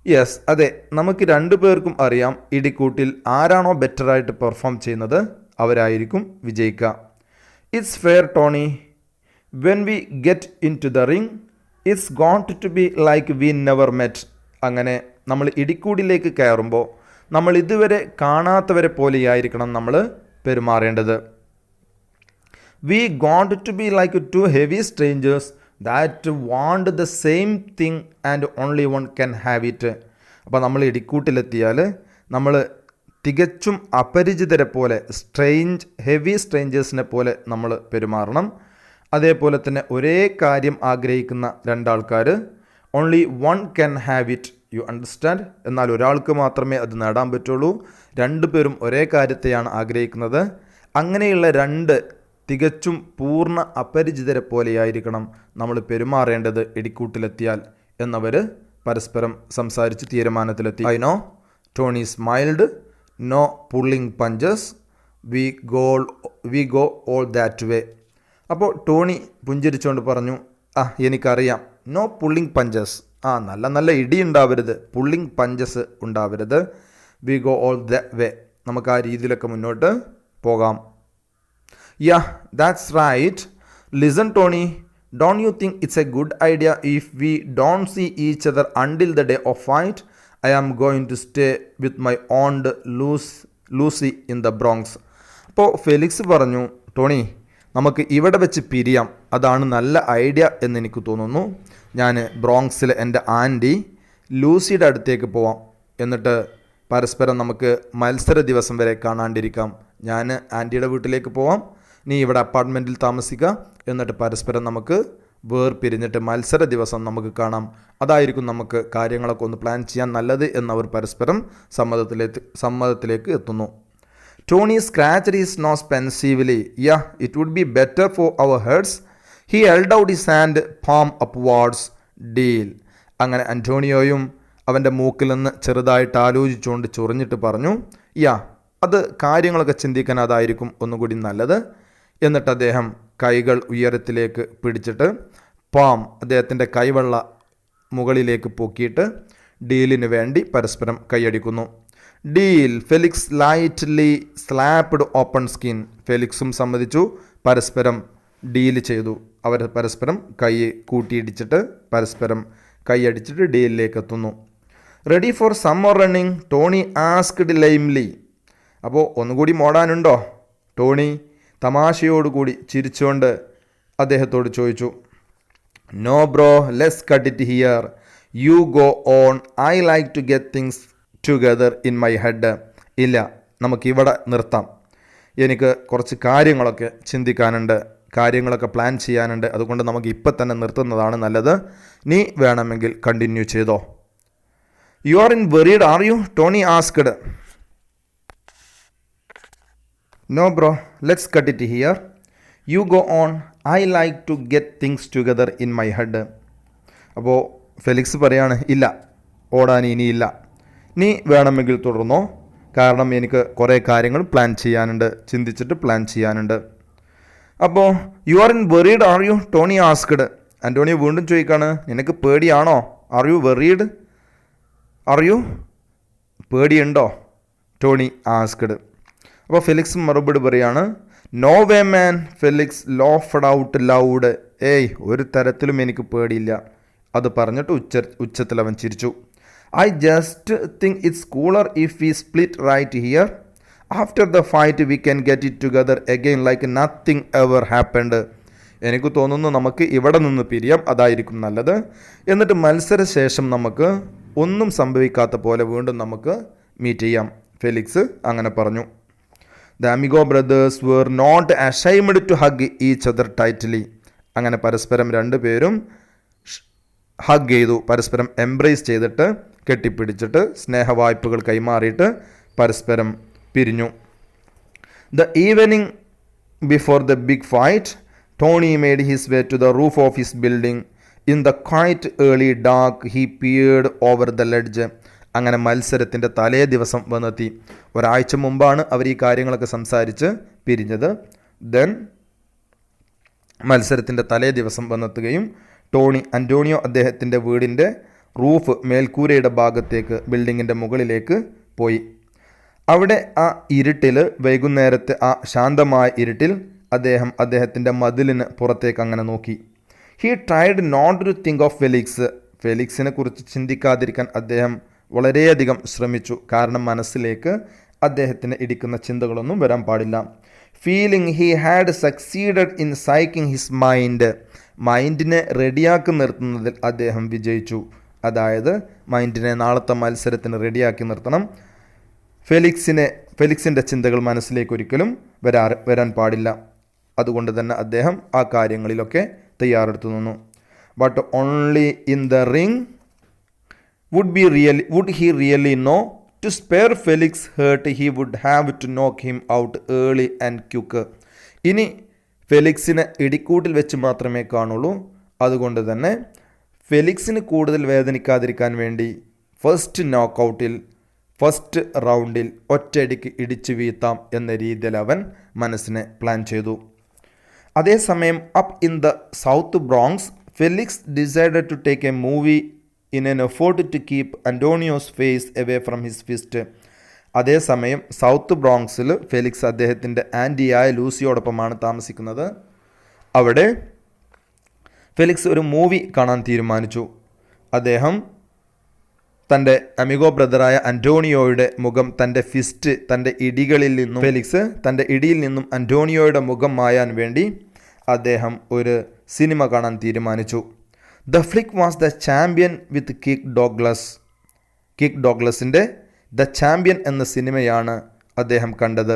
യെസ്, അതെ, നമുക്ക് രണ്ടു പേർക്കും അറിയാം, ഇടിക്കൂട്ടിൽ ആരാണോ ബെറ്ററായിട്ട് പെർഫോം ചെയ്യുന്നത് അവരായിരിക്കും വിജയിക്കുക. It's fair Tony, when we get into the ring it's got to be like we never met. അങ്ങനെ നമ്മൾ ഇടിക്കൂടിലേക്ക് കയറുമ്പോൾ നമ്മൾ ഇതുവരെ കാണാത്തവരെ പോലെയായിരിക്കണം നമ്മൾ പെരുമാറേണ്ടത്. We got to be like two heavy strangers that want the same thing and only one can have it. അപ്പോൾ നമ്മൾ ഇടിക്കൂട്ടിലെത്തിയാൽ നമ്മൾ തികച്ചും അപരിചിതരെ പോലെ, ഹെവി സ്ട്രേഞ്ചേഴ്സിനെ പോലെ നമ്മൾ പെരുമാറണം. അതേപോലെ തന്നെ ഒരേ കാര്യം ആഗ്രഹിക്കുന്ന രണ്ടാൾക്കാർ, only one can have it, you understand? എന്നാൽ ഒരാൾക്ക് മാത്രമേ അത് നേടാൻ പറ്റുള്ളൂ. രണ്ടുപേരും ഒരേ കാര്യത്തെയാണ് ആഗ്രഹിക്കുന്നത്. അങ്ങനെയുള്ള രണ്ട് തികച്ചും പൂർണ്ണ അപരിചിതരെ പോലെയായിരിക്കണം നമ്മൾ പെരുമാറേണ്ടത് ഇടിക്കൂട്ടിലെത്തിയാൽ എന്നവർ പരസ്പരം സംസാരിച്ച് തീരുമാനത്തിലെത്തി. I know, Tony smiled, no pulling punches, we go all that way. അപ്പോൾ ടോണി പുഞ്ചിരിച്ചുകൊണ്ട് പറഞ്ഞു, എനിക്കറിയാം, നോ പുള്ളിങ് പഞ്ചസ്. നല്ല നല്ല ഇടി ഉണ്ടാവരുത്, പുള്ളിങ് പഞ്ചസ് ഉണ്ടാവരുത്. We go all the way, നമുക്ക് ആ രീതിയിലൊക്കെ മുന്നോട്ട് പോകാം. That's right. Listen Tony, don't you think it's a good idea if we don't see each other until the day of fight? I am going to stay with my aunt Lucy in the Bronx. അപ്പോൾ Felix പറഞ്ഞു, Tony, നമുക്ക് ഇവിടെ വെച്ച് പിരിയാം, അതാണ് നല്ല idea എന്നെനിക്ക് തോന്നുന്നു. ഞാൻ ബ്രോങ്സിലെ എൻ്റെ ആൻറ്റി ലൂസിയുടെ അടുത്തേക്ക് പോവാം, എന്നിട്ട് പരസ്പരം നമുക്ക് മത്സര ദിവസം വരെ കാണാണ്ടിരിക്കാം. ഞാൻ ആൻറ്റിയുടെ വീട്ടിലേക്ക് പോവാം, നീ ഇവിടെ അപ്പാർട്ട്മെൻറ്റിൽ താമസിക്കുക, എന്നിട്ട് പരസ്പരം നമുക്ക് വേർപിരിഞ്ഞിട്ട് മത്സര ദിവസം നമുക്ക് കാണാം. അതായിരിക്കും നമുക്ക് കാര്യങ്ങളൊക്കെ ഒന്ന് പ്ലാൻ ചെയ്യാൻ നല്ലത് എന്നവർ പരസ്പരം സമ്മതത്തിലേക്ക് എത്തുന്നു. Tony scratched his nose pensively. It would be better for our heads. He held out his hand, palm upwards. Deal. അങ്ങനെ അന്റോണിയോയും അവൻ്റെ മൂക്കിൽ നിന്ന് ചെറുതായിട്ട് ആലോചിച്ചുകൊണ്ട് ചൊറിഞ്ഞിട്ട് പറഞ്ഞു, അത് കാര്യങ്ങളൊക്കെ ചിന്തിക്കാൻ അതായിരിക്കും ഒന്നുകൂടി നല്ലത്. എന്നിട്ട് അദ്ദേഹം കൈകൾ ഉയരത്തിലേക്ക് പിടിച്ചിട്ട് അദ്ദേഹത്തിൻ്റെ കൈവെള്ള മുകളിലേക്ക് പൊക്കിയിട്ട് ഡീലിന് വേണ്ടി പരസ്പരം കൈയടിക്കുന്നു. Deal. Felix lightly slapped open skin. ഫെലിക്സും സമ്മതിച്ചു, പരസ്പരം ഡീല് ചെയ്തു. അവർ പരസ്പരം കൈ കൂട്ടിയിടിച്ചിട്ട് പരസ്പരം കൈയടിച്ചിട്ട് ഡീലിലേക്ക് എത്തുന്നു. Ready for some more running? Tony asked lamely. അപ്പോൾ ഒന്നുകൂടി മോടാനുണ്ടോ? ടോണി തമാശയോടുകൂടി ചിരിച്ചുകൊണ്ട് അദ്ദേഹത്തോട് ചോദിച്ചു. No bro, let's cut it here. You go on. I like to get things together in my head. ഇല്ല, നമുക്കിവിടെ നിർത്താം. എനിക്ക് കുറച്ച് കാര്യങ്ങളൊക്കെ ചിന്തിക്കാനുണ്ട്, കാര്യങ്ങളൊക്കെ പ്ലാൻ ചെയ്യാനുണ്ട്. അതുകൊണ്ട് നമുക്ക് ഇപ്പം തന്നെ നിർത്തുന്നതാണ് നല്ലത്. നീ വേണമെങ്കിൽ കണ്ടിന്യൂ ചെയ്തോ. You are in worried are you? Tony asked. No bro, let's cut it here. You go on. I like to get things together in my head. അപ്പോൾ ഫെലിക്സ് പറയാണ്, ഇല്ല, ഓടാൻ ഇനിയില്ല, നീ വേണമെങ്കിൽ തുടർന്നോ, കാരണം എനിക്ക് കുറേ കാര്യങ്ങൾ പ്ലാൻ ചെയ്യാനുണ്ട്, ചിന്തിച്ചിട്ട് പ്ലാൻ ചെയ്യാനുണ്ട്. അപ്പോൾ U are in worried are you? Tony asked. Antonio വീണ്ടും ചോദിക്കാണ്, നിനക്ക് പേടിയാണോ? Are you worried? Are U? പേടിയുണ്ടോ? Tony asked. അപ്പോൾ ഫെലിക്സ് മറുപടി പറയാണ്, നോ വേ മാൻ. Felix LawFed out loud. ഒരു തരത്തിലും എനിക്ക് പേടിയില്ല. അത് പറഞ്ഞിട്ട് ഉച്ചത്തിൽ അവൻ ചിരിച്ചു. I just think it's cooler if we split right here. After the fight we can get it together again like nothing ever happened. എനിക്ക് തോന്നുന്നു നമുക്ക് ഇവിടെ നിന്ന് പിരിയാം, അതായിരിക്കും നല്ലത്. എന്നിട്ട് മത്സരശേഷം നമുക്ക് ഒന്നും സംഭവിക്കാത്ത പോലെ വീണ്ടും നമുക്ക് മീറ്റ് ചെയ്യാം. ഫെലിക്സ് അങ്ങനെ പറഞ്ഞു. The Amigo brothers were not ashamed to hug each other tightly. അങ്ങനെ പരസ്പരം രണ്ടുപേരും ഹഗ് ചെയ്തു, പരസ്പരം എംബ്രേസ് ചെയ്തിട്ട് കെട്ടിപ്പിടിച്ചിട്ട് സ്നേഹവായ്പകൾ കൈമാറിയിട്ട് പരസ്പരം പിരിഞ്ഞു. The evening before the big fight, Tony made his way to the roof of his building. In the quite early dark, he peered over the ledge. അങ്ങനെ മത്സരത്തിൻ്റെ തലേ ദിവസം വന്നെത്തി. ഒരാഴ്ച മുമ്പാണ് അവർ ഈ കാര്യങ്ങളൊക്കെ സംസാരിച്ച് പിരിഞ്ഞത്. ദെൻ മത്സരത്തിൻ്റെ തലേ ദിവസം വന്നെത്തുകയും അന്റോണിയോ അദ്ദേഹത്തിൻ്റെ വീടിൻ്റെ റൂഫ് മേൽക്കൂരയുടെ ഭാഗത്തേക്ക്, ബിൽഡിങ്ങിൻ്റെ മുകളിലേക്ക് പോയി. അവിടെ ആ ഇരുട്ടിൽ, വൈകുന്നേരത്തെ ആ ശാന്തമായ ഇരുട്ടിൽ അദ്ദേഹത്തിൻ്റെ മതിലിന് പുറത്തേക്ക് അങ്ങനെ നോക്കി. He tried not to think of Felix. ഫെലിക്സിനെ കുറിച്ച് ചിന്തിക്കാതിരിക്കാൻ അദ്ദേഹം വളരെയധികം ശ്രമിച്ചു, കാരണം മനസ്സിലേക്ക് അദ്ദേഹത്തിന് ഇടിക്കുന്ന ചിന്തകളൊന്നും വരാൻ പാടില്ല. Feeling he had succeeded in സൈക്കിങ് ഹിസ് മൈൻഡിനെ റെഡിയാക്കി നിർത്തുന്നതിൽ അദ്ദേഹം വിജയിച്ചു. അതായത് മൈൻഡിനെ നാളത്തെ മത്സരത്തിന് റെഡിയാക്കി നിർത്തണം. ഫെലിക്സിൻ്റെ ചിന്തകൾ മനസ്സിലേക്ക് ഒരിക്കലും വരാൻ പാടില്ല. അതുകൊണ്ട് തന്നെ അദ്ദേഹം ആ കാര്യങ്ങളിലൊക്കെ തയ്യാറെടുത്തു നിന്നു. But only in the ring would he really know? To spare Felix hurt he would have to knock him out early and quick. ഇനി ഫെലിക്സിനെ ഇടിക്കൂട്ടിൽ വെച്ച് മാത്രമേ കാണുള്ളൂ. അതുകൊണ്ട് തന്നെ ഫെലിക്സിന് കൂടുതൽ വേദനിക്കാതിരിക്കാൻ വേണ്ടി ഫസ്റ്റ് റൗണ്ടിൽ ഒറ്റയടിക്ക് ഇടിച്ചു വീഴ്ത്താം എന്ന രീതിയിൽ അവൻ മനസ്സിനെ പ്ലാൻ ചെയ്തു. അതേസമയം up in the South Bronx Felix decided to take a movie in an effort to keep Antonio's face away from his fist. അതേസമയം സൗത്ത് ബ്രോങ്സിൽ ഫെലിക്സ് അദ്ദേഹത്തിൻ്റെ ആൻറ്റിയായ ലൂസിയോടൊപ്പമാണ് താമസിക്കുന്നത്. അവിടെ ഫെലിക്സ് ഒരു മൂവി കാണാൻ തീരുമാനിച്ചു. അദ്ദേഹം തൻ്റെ അമിഗോ ബ്രദറായ അന്റോണിയോയുടെ മുഖം തൻ്റെ ഫിസ്റ്റ് തൻ്റെ ഇടികളിൽ നിന്നും ഫെലിക്സ് തൻ്റെ ഇടിയിൽ നിന്നും അന്റോണിയോയുടെ മുഖം മായാൻ വേണ്ടി അദ്ദേഹം ഒരു സിനിമ കാണാൻ തീരുമാനിച്ചു. The flick was the champion with കിക്ക് ഡോഗ്ലസിൻ്റെ ദ ചാമ്പ്യൻ എന്ന സിനിമയാണ് അദ്ദേഹം കണ്ടത്.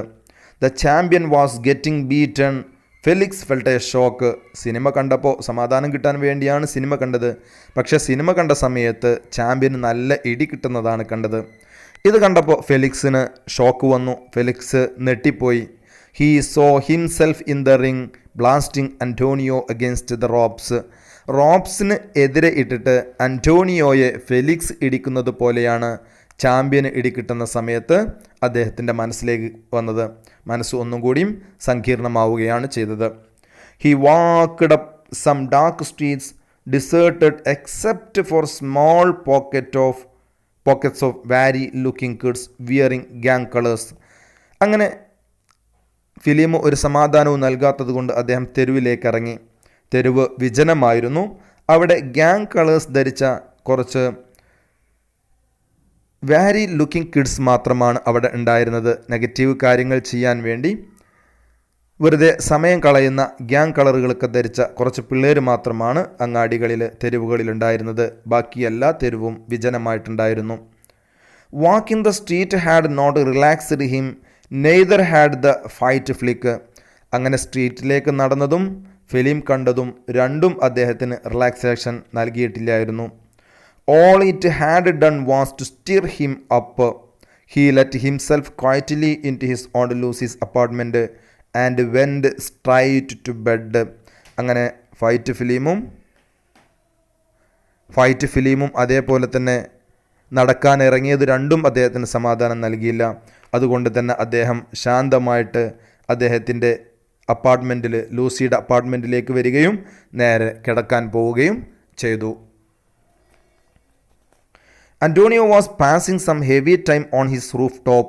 The champion was getting beaten. Felix felt a shock. സിനിമ കണ്ടപ്പോൾ സമാധാനം കിട്ടാൻ വേണ്ടിയാണ് സിനിമ കണ്ടത്. പക്ഷേ സിനിമ കണ്ട സമയത്ത് ചാമ്പ്യന് നല്ല ഇടി കിട്ടുന്നതാണ് കണ്ടത്. ഇത് കണ്ടപ്പോൾ ഫെലിക്സിന് ഷോക്ക് വന്നു. ഫെലിക്സ് നെട്ടിപ്പോയി. He saw himself in the ring blasting Antonio against the റോപ്സിന് എതിരെ ഇട്ടിട്ട് അന്റോണിയോയെ ഫെലിക്സ് ഇടിക്കുന്നത് പോലെയാണ് ചാമ്പ്യന് ഇടിക്കിട്ടുന്ന സമയത്ത് അദ്ദേഹത്തിൻ്റെ മനസ്സിലേക്ക് വന്നത്. മനസ്സ് ഒന്നും കൂടിയും സങ്കീർണമാവുകയാണ് ചെയ്തത്. He walked up some dark streets deserted except for small pockets of wary looking kids wearing gang colours. അങ്ങനെ ഫിലിം ഒരു സമാധാനവും നൽകാത്തത് കൊണ്ട് അദ്ദേഹം തെരുവിലേക്ക് ഇറങ്ങി. തെരുവ് വിജനമായിരുന്നു. അവിടെ ഗാങ് കളേഴ്സ് ധരിച്ച കുറച്ച് വാരി ലുക്കിംഗ് കിഡ്സ് മാത്രമാണ് അവിടെ ഉണ്ടായിരുന്നത്. നെഗറ്റീവ് കാര്യങ്ങൾ ചെയ്യാൻ വേണ്ടി വെറുതെ സമയം കളയുന്ന ഗ്യാങ് കളറുകളൊക്കെ ധരിച്ച കുറച്ച് പിള്ളേർ മാത്രമാണ് അങ്ങാടികളിൽ തെരുവുകളിലുണ്ടായിരുന്നത്. ബാക്കി എല്ലാ തെരുവും വിജനമായിട്ടുണ്ടായിരുന്നു. Walk in the street had not relaxed him neither had the fight flick. അങ്ങനെ സ്ട്രീറ്റിലേക്ക് നടന്നതും ഫിലിം കണ്ടതും രണ്ടും അദ്ദേഹത്തിന് റിലാക്സേഷൻ നൽകിയിട്ടില്ലായിരുന്നു. All it had done was to stir him up. He let himself quietly into his Aunt Lucy's apartment and went straight to bed. അങ്ങനെ fight ഫിലിമും അതേപോലെ തന്നെ നടക്കാൻ ഇറങ്ങിയത് രണ്ടും അദ്ദേഹത്തിന് സമാധാനം നൽകിയില്ല. അതുകൊണ്ട് തന്നെ അദ്ദേഹം ശാന്തമായിട്ട് അദ്ദേഹത്തിൻ്റെ ലൂസിയുടെ അപ്പാർട്ട്മെൻറ്റിലേക്ക് വരികയും നേരെ കിടക്കാൻ പോവുകയും ചെയ്തു. Antonio was passing some heavy time on his rooftop.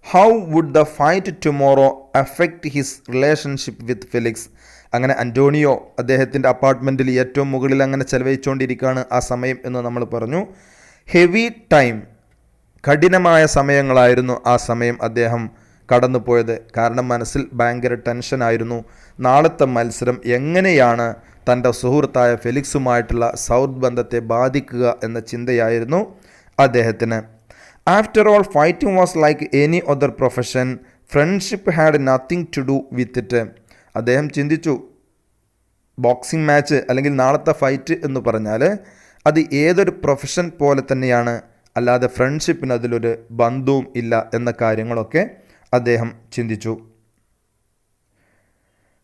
How would the fight tomorrow affect his relationship with Felix? അങ്ങനെ അന്റോണിയോ അദ്ദേഹത്തിൻ്റെ അപ്പാർട്ട്മെൻറ്റിൽ ഏറ്റവും മുകളിൽ അങ്ങനെ ചെലവഴിച്ചുകൊണ്ടിരിക്കുകയാണ് ആ സമയം എന്ന് നമ്മൾ പറഞ്ഞു. ഹെവി ടൈം, കഠിനമായ സമയങ്ങളായിരുന്നു ആ സമയം അദ്ദേഹം കടന്നുപോയത്. കാരണം മനസ്സിൽ ഭയങ്കര ടെൻഷനായിരുന്നു. നാളത്തെ മത്സരം എങ്ങനെയാണ് തൻ്റെ സുഹൃത്തായ ഫെലിക്സുമായിട്ടുള്ള സൗഹൃദ ബന്ധത്തെ ബാധിക്കുക എന്ന ചിന്തയായിരുന്നു അദ്ദേഹത്തിന്. After all fighting was like any other profession. Friendship had nothing to do with it. അദ്ദേഹം ചിന്തിച്ചു, ബോക്സിംഗ് മാച്ച് അല്ലെങ്കിൽ നാളത്തെ ഫൈറ്റ് എന്ന് പറഞ്ഞാൽ അത് ഏതൊരു പ്രൊഫഷൻ പോലെ തന്നെയാണ്, അല്ലാതെ ഫ്രണ്ട്ഷിപ്പിന് അതിലൊരു ബന്ധവും ഇല്ല എന്ന കാര്യങ്ങളൊക്കെ അദ്ദേഹം ചിന്തിച്ചു.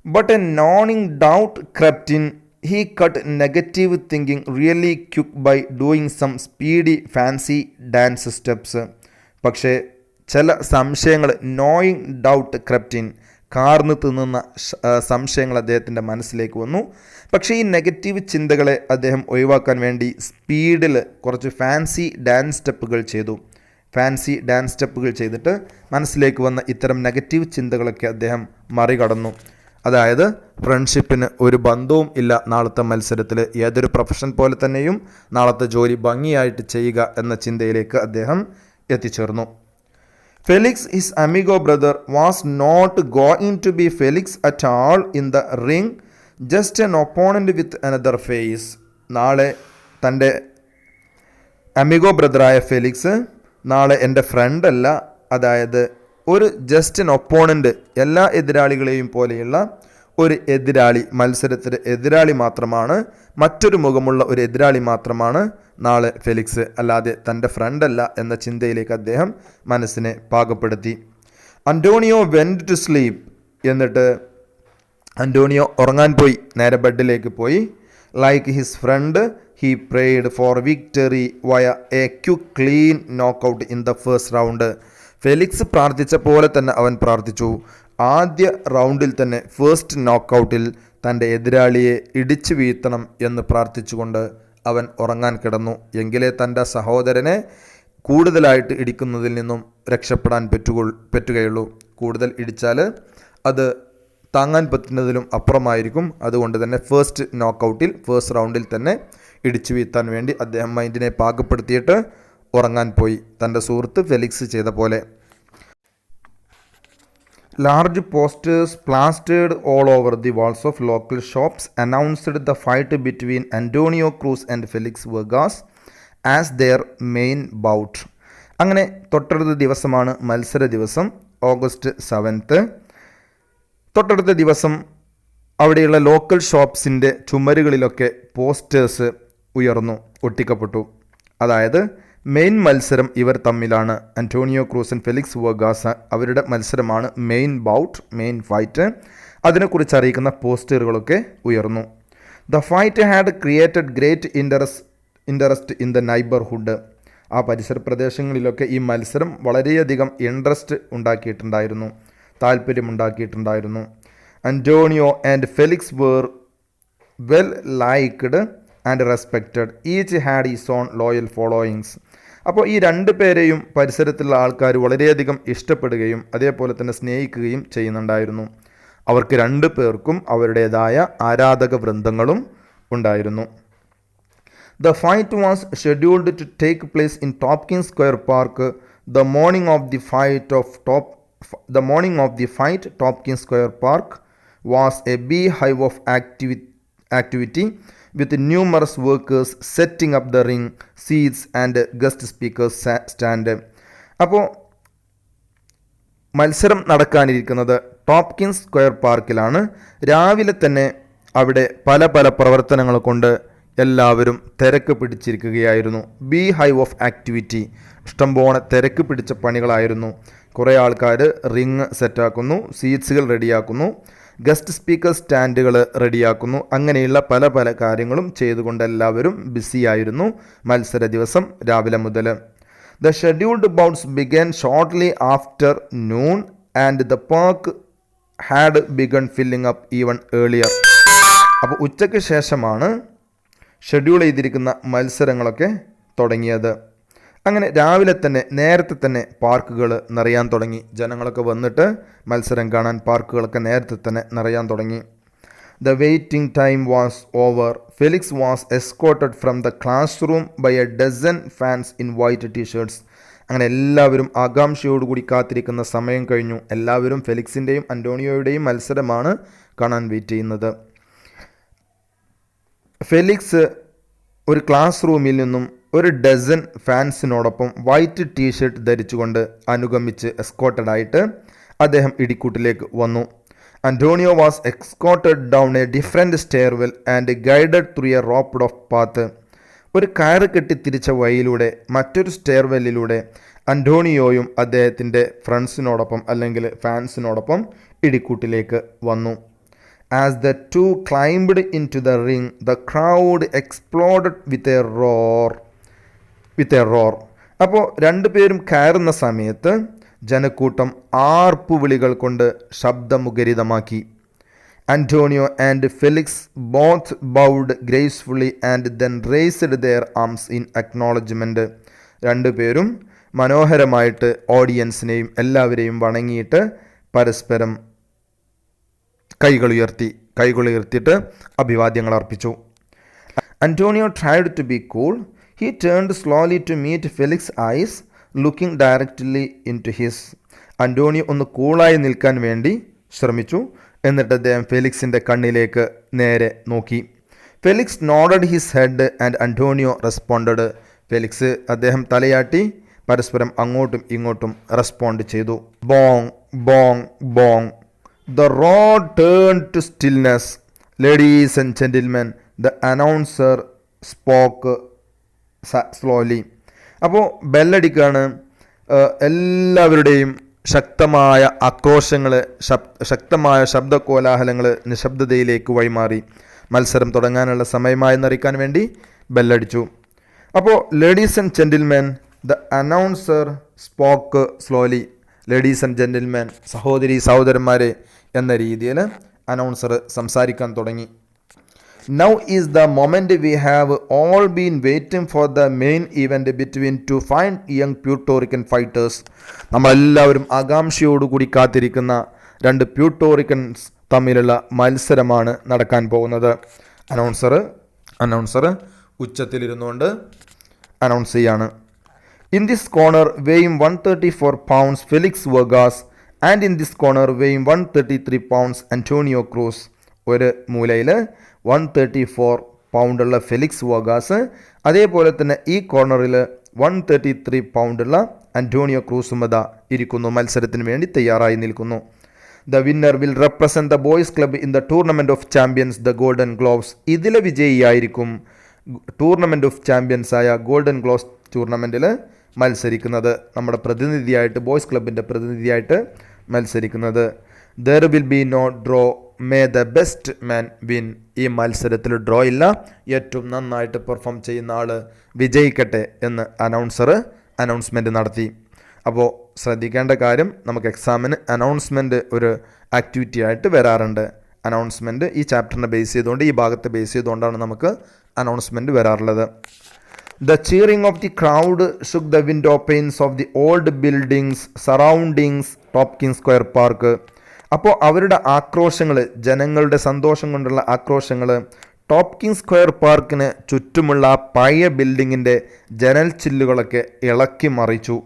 ബട്ട് എ നോണിങ് doubt crept in. He cut negative thinking really quick by doing some speedy fancy dance steps. പക്ഷേ ചില സംശയങ്ങൾ, നോയിങ് ഡൗട്ട് ക്രെപ്റ്റ് ഇൻ, കാർന്ന് തിന്നുന്ന സംശയങ്ങൾ അദ്ദേഹത്തിൻ്റെ മനസ്സിലേക്ക് വന്നു. പക്ഷേ ഈ നെഗറ്റീവ് ചിന്തകളെ അദ്ദേഹം ഒഴിവാക്കാൻ വേണ്ടി സ്പീഡിൽ കുറച്ച് ഫാൻസി ഡാൻസ് സ്റ്റെപ്പുകൾ ചെയ്തിട്ട് മനസ്സിലേക്ക് വന്ന ഇത്തരം നെഗറ്റീവ് ചിന്തകളൊക്കെ അദ്ദേഹം മറികടന്നു. അതായത് ഫ്രണ്ട്ഷിപ്പിന് ഒരു ബന്ധവും ഇല്ല നാളത്തെ മത്സരത്തിൽ, ഏതൊരു പ്രൊഫഷൻ പോലെ തന്നെയും നാളത്തെ ജോലി ഭംഗിയായിട്ട് ചെയ്യുക എന്ന ചിന്തയിലേക്ക് അദ്ദേഹം എത്തിച്ചേർന്നു. Felix his amigo brother was not going to be Felix at all in the ring, just an opponent with another face. നാളെ തൻ്റെ അമിഗോ ബ്രദറായ ഫെലിക്സ് നാളെ എൻ്റെ ഫ്രണ്ടല്ല, അതായത് ഒരു ജസ്റ്റ് എൻ ഒപ്പോണൻ്റ്, എല്ലാ എതിരാളികളെയും പോലെയുള്ള ഒരു എതിരാളി, മത്സരത്തിൻ്റെ എതിരാളി മാത്രമാണ്, മറ്റൊരു മുഖമുള്ള ഒരു എതിരാളി മാത്രമാണ് നാളെ ഫെലിക്സ്, അല്ലാതെ തൻ്റെ ഫ്രണ്ടല്ല എന്ന ചിന്തയിലേക്ക് അദ്ദേഹം മനസ്സിനെ പാകപ്പെടുത്തി. Antonio went to sleep. എന്നിട്ട് അന്റോണിയോ ഉറങ്ങാൻ പോയി, നേരെ ബെഡിലേക്ക് പോയി. Like his friend he prayed for victory via a quick clean knockout in the first round. Felix പ്രാർത്ഥിച്ച പോലെ തന്നെ അവൻ പ്രാർത്ഥിച്ചു. ആദ്യ റൗണ്ടിൽ തന്നെ ഫസ്റ്റ് നോക്കൗട്ടിൽ തൻ്റെ എതിരാളിയെ ഇടിച്ചു വീഴ്ത്തണം എന്ന് പ്രാർത്ഥിച്ചുകൊണ്ട് അവൻ ഉറങ്ങാൻ കിടന്നു. എങ്കിലേ തൻ്റെ സഹോദരനെ കൂടുതലായിട്ട് ഇടിക്കുന്നതിൽ നിന്നും രക്ഷപ്പെടാൻ പറ്റുകയുള്ളൂ. കൂടുതൽ ഇടിച്ചാൽ അത് താങ്ങാൻ പറ്റുന്നതിലും അപ്പുറമായിരിക്കും. അതുകൊണ്ട് തന്നെ ഫസ്റ്റ് റൗണ്ടിൽ തന്നെ ഇടിച്ചു വീഴ്ത്താൻ വേണ്ടി അദ്ദേഹം മൈൻഡിനെ പാകപ്പെടുത്തിയിട്ട് ഉറങ്ങാൻ പോയി, തൻ്റെ സുഹൃത്ത് ഫെലിക്സ് ചെയ്ത പോലെ. Large posters plastered all over the walls of local shops announced the fight between Antonio Cruz and Felix Vargas as their main bout. അങ്ങനെ തൊട്ടടുത്ത ദിവസമാണ് മത്സര ദിവസം, ഓഗസ്റ്റ് 7. തൊട്ടടുത്ത ദിവസം അവിടെയുള്ള ലോക്കൽ ഷോപ്സിൻ്റെ ചുമരുകളിലൊക്കെ പോസ്റ്റേഴ്സ് ഒട്ടിക്കപ്പെട്ടു. അതായത് മെയിൻ മത്സരം ഇവർ തമ്മിലാണ്. Antonio Cruz and Felix Vargas അവരുടെ മത്സരമാണ് മെയിൻ ഫൈറ്റ്. അതിനെക്കുറിച്ച് അറിയിക്കുന്ന പോസ്റ്ററുകളൊക്കെ ഉയർന്നു. The fight had created great interest in the neighbourhood. ആ പരിസര പ്രദേശങ്ങളിലൊക്കെ ഈ മത്സരം വളരെയധികം ഇൻട്രസ്റ്റ് ഉണ്ടാക്കിയിട്ടുണ്ടായിരുന്നു, താല്പര്യമുണ്ടാക്കിയിട്ടുണ്ടായിരുന്നു. Antonio and Felix were well liked and respected. Each had his own loyal followings. അപ്പോൾ ഈ രണ്ട് പേരെയും പരിസരത്തുള്ള ആൾക്കാർ വളരെയധികം ഇഷ്ടപ്പെടുകയും അതേപോലെ തന്നെ സ്നേഹിക്കുകയും ചെയ്യുന്നുണ്ടായിരുന്നു. അവർക്ക് രണ്ടു പേർക്കും അവരുടേതായ ആരാധക വൃന്ദങ്ങളും ഉണ്ടായിരുന്നു. The fight was scheduled to take place in Tompkins Square Park. The morning of the fight, Tompkins Square Park was a beehive of activity with numerous workers setting up the ring, seats and guest speakers stand. അപ്പോൾ മത്സരം നടക്കാനിരിക്കുന്നത് ടോപ്കിൻസ് square പാർക്കിലാണ്. രാവിലെ തന്നെ അവിടെ പല പ്രവർത്തനങ്ങൾ കൊണ്ട് എല്ലാവരും തിരക്ക് പിടിച്ചിരിക്കുകയായിരുന്നു. ബി ഹൈവ് ഓഫ് ആക്ടിവിറ്റി, ഇഷ്ടംപോലെ തിരക്ക് പിടിച്ച പണികളായിരുന്നു. കുറേ ആൾക്കാർ റിങ് സെറ്റാക്കുന്നു, സീറ്റ്സുകൾ റെഡിയാക്കുന്നു, ഗസ്റ്റ് സ്പീക്കർ സ്റ്റാൻഡുകൾ റെഡിയാക്കുന്നു. അങ്ങനെയുള്ള പല കാര്യങ്ങളും ചെയ്തുകൊണ്ട് എല്ലാവരും ബിസിയായിരുന്നു മത്സര ദിവസം രാവിലെ മുതൽ. The scheduled bouts began shortly after noon and the park had begun filling up even earlier. അപ്പോൾ ഉച്ചയ്ക്ക് ശേഷമാണ് ഷെഡ്യൂൾ ചെയ്തിരിക്കുന്ന മത്സരങ്ങളൊക്കെ തുടങ്ങിയത്. അങ്ങനെ രാവിലെ തന്നെ നേരത്തെ തന്നെ പാർക്കുകൾ നിറയാൻ തുടങ്ങി. ജനങ്ങളൊക്കെ വന്നിട്ട് മത്സരം കാണാൻ പാർക്കുകളൊക്കെ നേരത്തെ തന്നെ നിറയാൻ തുടങ്ങി. The waiting time was over. Felix was escorted from the classroom by a dozen fans in white T-shirts. അങ്ങനെ എല്ലാവരും ആകാംക്ഷയോടുകൂടി കാത്തിരിക്കുന്ന സമയം കഴിഞ്ഞു. എല്ലാവരും ഫെലിക്സിൻ്റെയും അന്റോണിയോയുടെയും മത്സരമാണ് കാണാൻ വെയിറ്റ് ചെയ്യുന്നത്. ഫെലിക്സ് ഒരു ക്ലാസ് റൂമിൽ നിന്നും ഒരു ഡസൻ ഫാൻസിനോടൊപ്പം വൈറ്റ് ടീഷർട്ട് ധരിച്ചുകൊണ്ട് അനുഗമിച്ച് എസ്കോർട്ടഡായിട്ട് അദ്ദേഹം ഇടിക്കൂട്ടിലേക്ക് വന്നു. Antonio was escorted down a different stairwell and guided through a roped off path. ഒരു കയറ് കെട്ടി തിരിച്ച വഴിയിലൂടെ മറ്റൊരു സ്റ്റെയർവെല്ലിലൂടെ അന്റോണിയോയും അദ്ദേഹത്തിൻ്റെ ഫ്രണ്ട്സിനോടൊപ്പം അല്ലെങ്കിൽ ഫാൻസിനോടൊപ്പം ഇടിക്കൂട്ടിലേക്ക് വന്നു. As the two climbed into the ring, the crowd exploded with a roar. അപ്പോൾ രണ്ടുപേരും കയറുന്ന സമയത്ത് ജനക്കൂട്ടം ആർപ്പുവിളികൾ കൊണ്ട് ശബ്ദമുഖരിതമാക്കി. Antonio and Felix both bowed gracefully and then raised their arms in acknowledgement. രണ്ടുപേരും മനോഹരമായിട്ട് ഓഡിയൻസിനെയും എല്ലാവരെയും വണങ്ങിയിട്ട് പരസ്പരം കൈകളുയർത്തിയിട്ട് അഭിവാദ്യങ്ങൾ അർപ്പിച്ചു. Antonio tried to be cool. He turned slowly to meet Felix's eyes, looking directly into his. Antonio ഒന്ന് കൂളായി നിൽക്കാൻ വേണ്ടി ശ്രമിച്ചു. എന്നിട്ട് അദ്ദേഹം ഫെലിക്സിൻ്റെ കണ്ണിലേക്ക് നേരെ നോക്കി. Felix nodded his head and Antonio responded. Felix അദ്ദേഹം തലയാട്ടി പരസ്പരം അങ്ങോട്ടും ഇങ്ങോട്ടും റെസ്പോണ്ട് ചെയ്തു. ബോങ് bong ബോങ്. The roar turned to stillness. Ladies and gentlemen, the announcer spoke slowly. അപ്പോൾ ബെല്ലടിക്കാണ്. എല്ലാവരുടെയും ശക്തമായ ആക്രോശങ്ങൾ, ശക്തമായ ശബ്ദകോലാഹലങ്ങൾ നിശബ്ദതയിലേക്ക് വഴിമാറി. മത്സരം തുടങ്ങാനുള്ള സമയമായെന്നറിയിക്കാൻ വേണ്ടി ബെല്ലടിച്ചു. അപ്പോൾ ladies and gentlemen, the announcer spoke slowly. Ladies and gentleman, സഹോദരി സഹോദരന്മാരെ എന്ന രീതിയിൽ അനൗൺസർ സംസാരിക്കാൻ തുടങ്ങി. Now is the moment we have all been waiting for, the main event between two fine young Puerto Rican fighters. നമ്മളെല്ലാവരും ആകാംക്ഷയോടുകൂടി കാത്തിരിക്കുന്ന രണ്ട് പ്യൂട്ടോറിക്കൻസ് തമ്മിലുള്ള മത്സരമാണ് നടക്കാൻ പോകുന്നത്. അനൗൺസർ ഉച്ചത്തിലിരുന്നുകൊണ്ട് അനൗൺസ് ചെയ്യാണ്. In this corner weighing 134 pounds Felix Vargas, and in this corner weighing 133 pounds Antonio Cruz. ഒരു മൂലയിൽ 134 പൗണ്ടുള്ള ഫെലിക്സ് വോഗാസ്, അതേപോലെ തന്നെ ഈ കോർണറിൽ 133 പൗണ്ടുള്ള അന്റോണിയോ ക്രൂസുമത ഇരിക്കുന്നു, മത്സരത്തിന് വേണ്ടി തയ്യാറായി നിൽക്കുന്നു. The winner will represent the boys club in the tournament of champions the golden Gloves. ഇതിലെ വിജയിയായിരിക്കും ടൂർണമെൻറ്റ് ഓഫ് ചാമ്പ്യൻസ് ആയ ഗോൾഡൻ ഗ്ലോവ്സ് ടൂർണമെൻറ്റിൽ മത്സരിക്കുന്നത്, നമ്മുടെ പ്രതിനിധിയായിട്ട്, ബോയ്സ് ക്ലബിൻ്റെ പ്രതിനിധിയായിട്ട് മത്സരിക്കുന്നത്. There will be no draw, may the best man win. ഈ മത്സരത്തിൽ ഡ്രോ ഇല്ല, ഏറ്റവും നന്നായിട്ട് പെർഫോം ചെയ്യുന്ന ആൾ വിജയിക്കട്ടെ എന്ന് അനൗൺസ്മെൻറ്റ് നടത്തി. അപ്പോൾ ശ്രദ്ധിക്കേണ്ട കാര്യം, നമുക്ക് എക്സാമിന് അനൗൺസ്മെൻറ്റ് ഒരു ആക്ടിവിറ്റി ആയിട്ട് വരാറുണ്ട്. അനൗൺസ്മെൻറ്റ് ഈ ചാപ്റ്ററിനെ ബേസ് ചെയ്തുകൊണ്ട്, ഈ ഭാഗത്തെ ബേസ് ചെയ്തുകൊണ്ടാണ് നമുക്ക് അനൗൺസ്മെൻറ്റ് വരാറുള്ളത്. The cheering of the crowd shook the window panes of the old buildings surrounding Tompkins Square Park. അപ്പോൾ അവരുടെ ആക്രോശങ്ങൾ, ജനങ്ങളുടെ സന്തോഷം കൊണ്ടുള്ള ആക്രോശങ്ങൾ ടോപ്കിൻസ് സ്ക്വയർ പാർക്കിന് ചുറ്റുമുള്ള പഴയ ബിൽഡിങ്ങിൻ്റെ ജനൽ ചില്ലുകളൊക്കെ ഇളക്കി മറിച്ചു.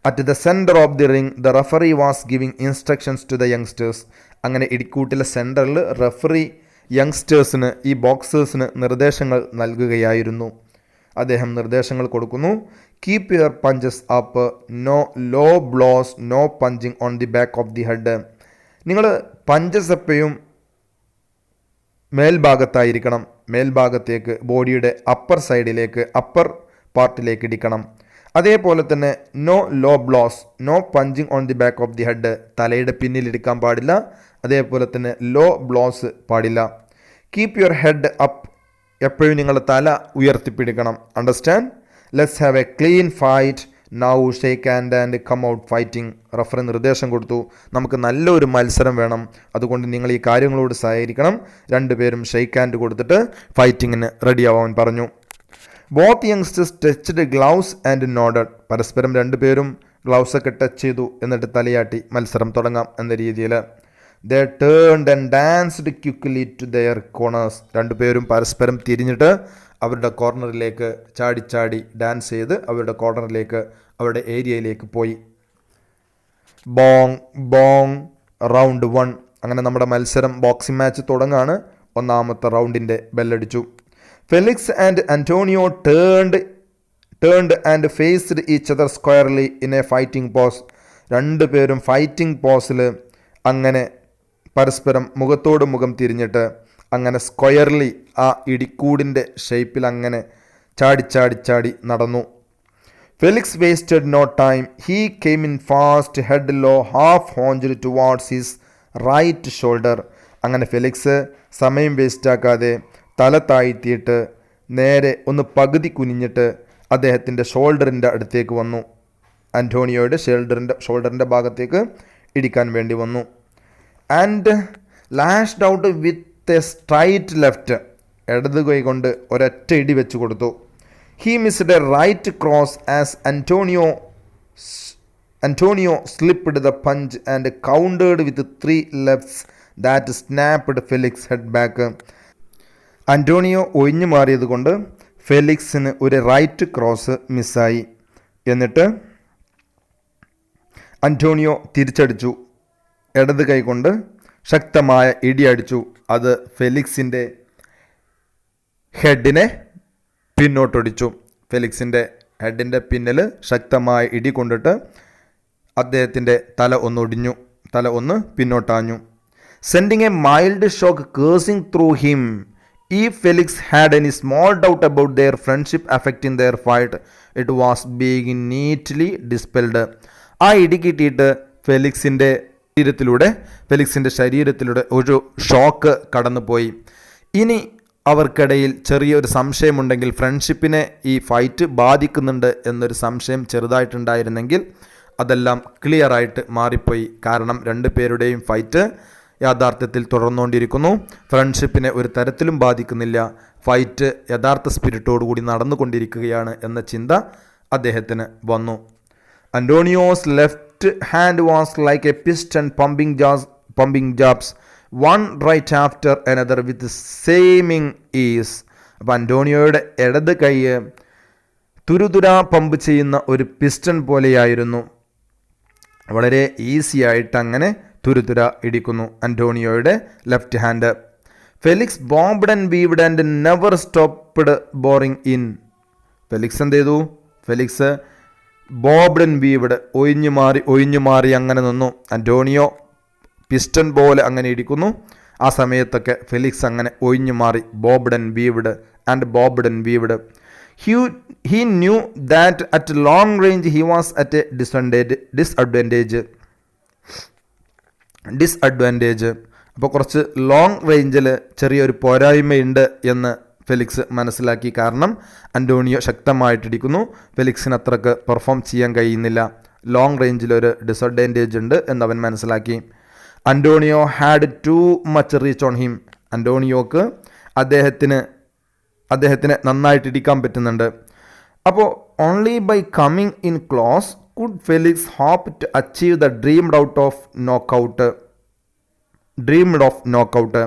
At the centre of the ring the referee was giving instructions to the youngsters. അങ്ങനെ ഇടിക്കൂട്ടിലെ സെൻറ്ററിൽ റഫറി യങ്സ്റ്റേഴ്സിന്, ഈ ബോക്സേഴ്സിന് നിർദ്ദേശങ്ങൾ നൽകുകയായിരുന്നു. അദ്ദേഹം നിർദ്ദേശങ്ങൾ കൊടുക്കുന്നു. Keep your punches up, no low blows, no punching on the back of the head. നിങ്ങൾ പഞ്ചസ് എപ്പോഴും മേൽഭാഗത്തായിരിക്കണം, മേൽഭാഗത്തേക്ക്, ബോഡിയുടെ അപ്പർ സൈഡിലേക്ക്, അപ്പർ പാർട്ടിലേക്ക് ഇടിക്കണം. അതേപോലെ തന്നെ no low blows, no punching on the back of the head, തലയുടെ പിന്നിൽ ഇടിക്കാൻ പാടില്ല. അതേപോലെ തന്നെ ലോ ബ്ലോസ് പാടില്ല. കീപ് യുവർ ഹെഡ് അപ്പ്, എപ്പോഴും നിങ്ങൾ തല ഉയർത്തിപ്പിടിക്കണം. Understand? Let's have a clean fight, now shake hand and come out fighting. Referee നിർദ്ദേശം കൊടുത്തു, നമുക്ക് നല്ലൊരു മത്സരം വേണം, അതുകൊണ്ട് നിങ്ങൾ ഈ കാര്യങ്ങളോട് സഹകരിക്കണം. രണ്ടുപേരും ഷേക്ക് ഹാൻഡ് കൊടുത്തിട്ട് ഫൈറ്റിങ്ങിന് റെഡിയാവാൻ പറഞ്ഞു. Both youngsters touched gloves and nodded. പരസ്പരം രണ്ടുപേരും ഗ്ലൗസൊക്കെ ടച്ച് ചെയ്തു, എന്നിട്ട് തലയാട്ടി മത്സരം തുടങ്ങാം എന്ന രീതിയിൽ. They turned and danced quickly to their corners. രണ്ടുപേരും പരസ്പരം തിരിഞ്ഞിട്ട് അവരുടെ കോർണറിലേക്ക് ചാടി ഡാൻസ് ചെയ്ത് അവരുടെ കോർണറിലേക്ക്, അവരുടെ ഏരിയയിലേക്ക് പോയി. Bong bong, round 1. അങ്ങനെ നമ്മുടെ മത്സരം, ബോക്സിംഗ് മാച്ച് തുടങ്ങാണ്. ഒന്നാമത്തെ റൗണ്ടിൻ്റെ ബെല്ലടിച്ചു. Felix and Antonio turned and faced each other squarely in a fighting pose. രണ്ടുപേരും ഫൈറ്റിംഗ് പോസിൽ അങ്ങനെ പരസ്പരം മുഖത്തോട് മുഖം തിരിഞ്ഞിട്ട് അങ്ങനെ സ്ക്വയർലി, ആ ഇടിക്കൂടിൻ്റെ ഷേപ്പിൽ അങ്ങനെ ചാടി നടന്നു. Felix wasted no time, he came in fast, head low, half hunched towards his right shoulder. അങ്ങനെ ഫെലിക്സ് സമയം വേസ്റ്റാക്കാതെ തല താഴ്ത്തിയിട്ട് നേരെ ഒന്ന് പകുതി കുനിഞ്ഞിട്ട് അദ്ദേഹത്തിൻ്റെ ഷോൾഡറിൻ്റെ അടുത്തേക്ക് വന്നു. അന്റോണിയോയുടെ ഷോൾഡറിൻ്റെ ഭാഗത്തേക്ക് ഇടിക്കാൻ വേണ്ടി വന്നു. And lashed out with a straight left. ഇടത് കൈ കൊണ്ട് ഒരൊറ്റ ഇടി വെച്ച് കൊടുത്തു. He missed a right cross as Antonio slipped the punch and countered with 3 lefts that snapped Felix head back. അന്റോണിയോ ഒഴിഞ്ഞു മാറിയത് കൊണ്ട് ഫെലിക്സിന് ഒരു റൈറ്റ് ക്രോസ് മിസ്സായി. എന്നിട്ട് അന്റോണിയോ തിരിച്ചടിച്ചു, ഇടത് കൈ കൊണ്ട് ശക്തമായ ഇടിയടിച്ചു. അത് ഫെലിക്സിൻ്റെ ഹെഡിനെ പിന്നോട്ടൊടിച്ചു. ഫെലിക്സിൻ്റെ ഹെഡിൻ്റെ പിന്നിൽ ശക്തമായ ഇടി കൊണ്ടിട്ട് അദ്ദേഹത്തിൻ്റെ തല ഒന്ന് പിന്നോട്ടാഞ്ഞു. Sending a mild shock coursing through him. If Felix had any small doubt about their friendship affecting their fight, it was being neatly dispelled. ആ ഇടി കിട്ടിയിട്ട് ഫെലിക്സിൻ്റെ ശരീരത്തിലൂടെ ഒരു ഷോക്ക് കടന്നുപോയി. ഇനി അവർക്കിടയിൽ ചെറിയൊരു സംശയമുണ്ടെങ്കിൽ, ഫ്രണ്ട്ഷിപ്പിനെ ഈ ഫൈറ്റ് ബാധിക്കുന്നുണ്ട് എന്നൊരു സംശയം ചെറുതായിട്ടുണ്ടായിരുന്നെങ്കിൽ അതെല്ലാം ക്ലിയറായിട്ട് മാറിപ്പോയി. കാരണം രണ്ട് പേരുടെയും ഫൈറ്റ് യാഥാർത്ഥ്യത്തിൽ തുടർന്നുകൊണ്ടിരിക്കുന്നു. ഫ്രണ്ട്ഷിപ്പിനെ ഒരു തരത്തിലും ബാധിക്കുന്നില്ല. ഫൈറ്റ് യഥാർത്ഥ സ്പിരിറ്റോടുകൂടി നടന്നുകൊണ്ടിരിക്കുകയാണ് എന്ന ചിന്ത അദ്ദേഹത്തിന് വന്നു. Antonio's left hand was like a piston pumping jabs one right after another with seeming ease. അപ്പോൾ അന്റോണിയോയുടെ ഇടത് കൈ തുരുതുരാ പമ്പ് ചെയ്യുന്ന ഒരു പിസ്റ്റൺ പോലെയായിരുന്നു. വളരെ ഈസി ആയിട്ട് അങ്ങനെ തുരുതുര ഇടിക്കുന്നു അന്റോണിയോയുടെ left hand. Felix bobbed and weaved and never stopped boring in. Felix എന്ത് ചെയ്തു? ഫെലിക്സ് ബോബ്ഡ് ആൻഡ് വീവ്ഡ് ഒഴിഞ്ഞു മാറി അങ്ങനെ നിന്നു. അന്റോണിയോ പിസ്റ്റൺ പോലെ അങ്ങനെ ഇടിക്കുന്നു. ആ സമയത്തൊക്കെ ഫെലിക്സ് അങ്ങനെ ഒഴിഞ്ഞു മാറി. Bobbed and weaved. He knew that at long range he was at a disadvantage. അപ്പോൾ കുറച്ച് ലോങ് റേഞ്ചിൽ ചെറിയൊരു പോരായ്മയുണ്ട് എന്ന് ഫെലിക്സ് മനസ്സിലാക്കി. കാരണം അന്റോണിയോ ശക്തമായിട്ടിടിക്കുന്നു, ഫെലിക്സിന് അത്രക്ക് പെർഫോം ചെയ്യാൻ കഴിയുന്നില്ല. ലോങ് റേഞ്ചിലൊരു ഡിസഡ്വാൻറ്റേജ് ഉണ്ട് എന്നവൻ മനസ്സിലാക്കി. Antonio had too much reach on him. അന്റോണിയോക്ക് അദ്ദേഹത്തിന് നന്നായിട്ട് ഇടിക്കാൻ പറ്റുന്നുണ്ട്. അപ്പോൾ only by coming in close could Felix hope to achieve the dreamed of knockout.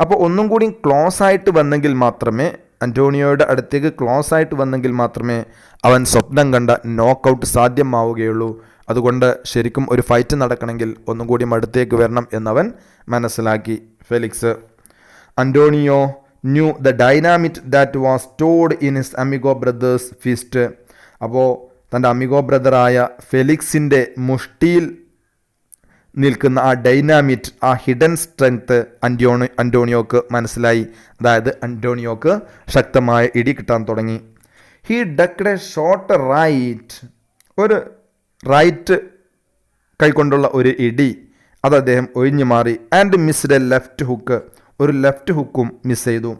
അപ്പോൾ ഒന്നും കൂടി ക്ലോസ് ആയിട്ട് വന്നെങ്കിൽ മാത്രമേ, അന്റോണിയോയുടെ അടുത്തേക്ക് ക്ലോസ് ആയിട്ട് വന്നെങ്കിൽ മാത്രമേ അവൻ സ്വപ്നം കണ്ട നോക്കൗട്ട് സാധ്യമാവുകയുള്ളൂ. അതുകൊണ്ട് ശരിക്കും ഒരു ഫൈറ്റ് നടക്കണമെങ്കിൽ ഒന്നും കൂടി അടുത്തേക്ക് വരണം എന്നവൻ മനസ്സിലാക്കി Felix. Antonio knew the dynamite that was stored in his amigo brother's fist. അപ്പോൾ തൻ്റെ അമിഗോ ബ്രദറായ ഫെലിക്സിൻ്റെ മുഷ്ടിയിൽ നിൽക്കുന്ന ആ ഡൈനാമിറ്റ്, ആ ഹിഡൻ സ്ട്രെങ്ത് അന്റോണിയോക്ക് മനസ്സിലായി. അതായത് അന്റോണിയോക്ക് ശക്തമായ ഇടി കിട്ടാൻ തുടങ്ങി. He ducked a short right. ഒരു റൈറ്റ് കൈകൊണ്ടുള്ള ഒരു ഇടി അത് അദ്ദേഹം ഒഴിഞ്ഞു മാറി. And missed a left hook. ഒരു ലെഫ്റ്റ് ഹുക്കും മിസ് ചെയ്തു.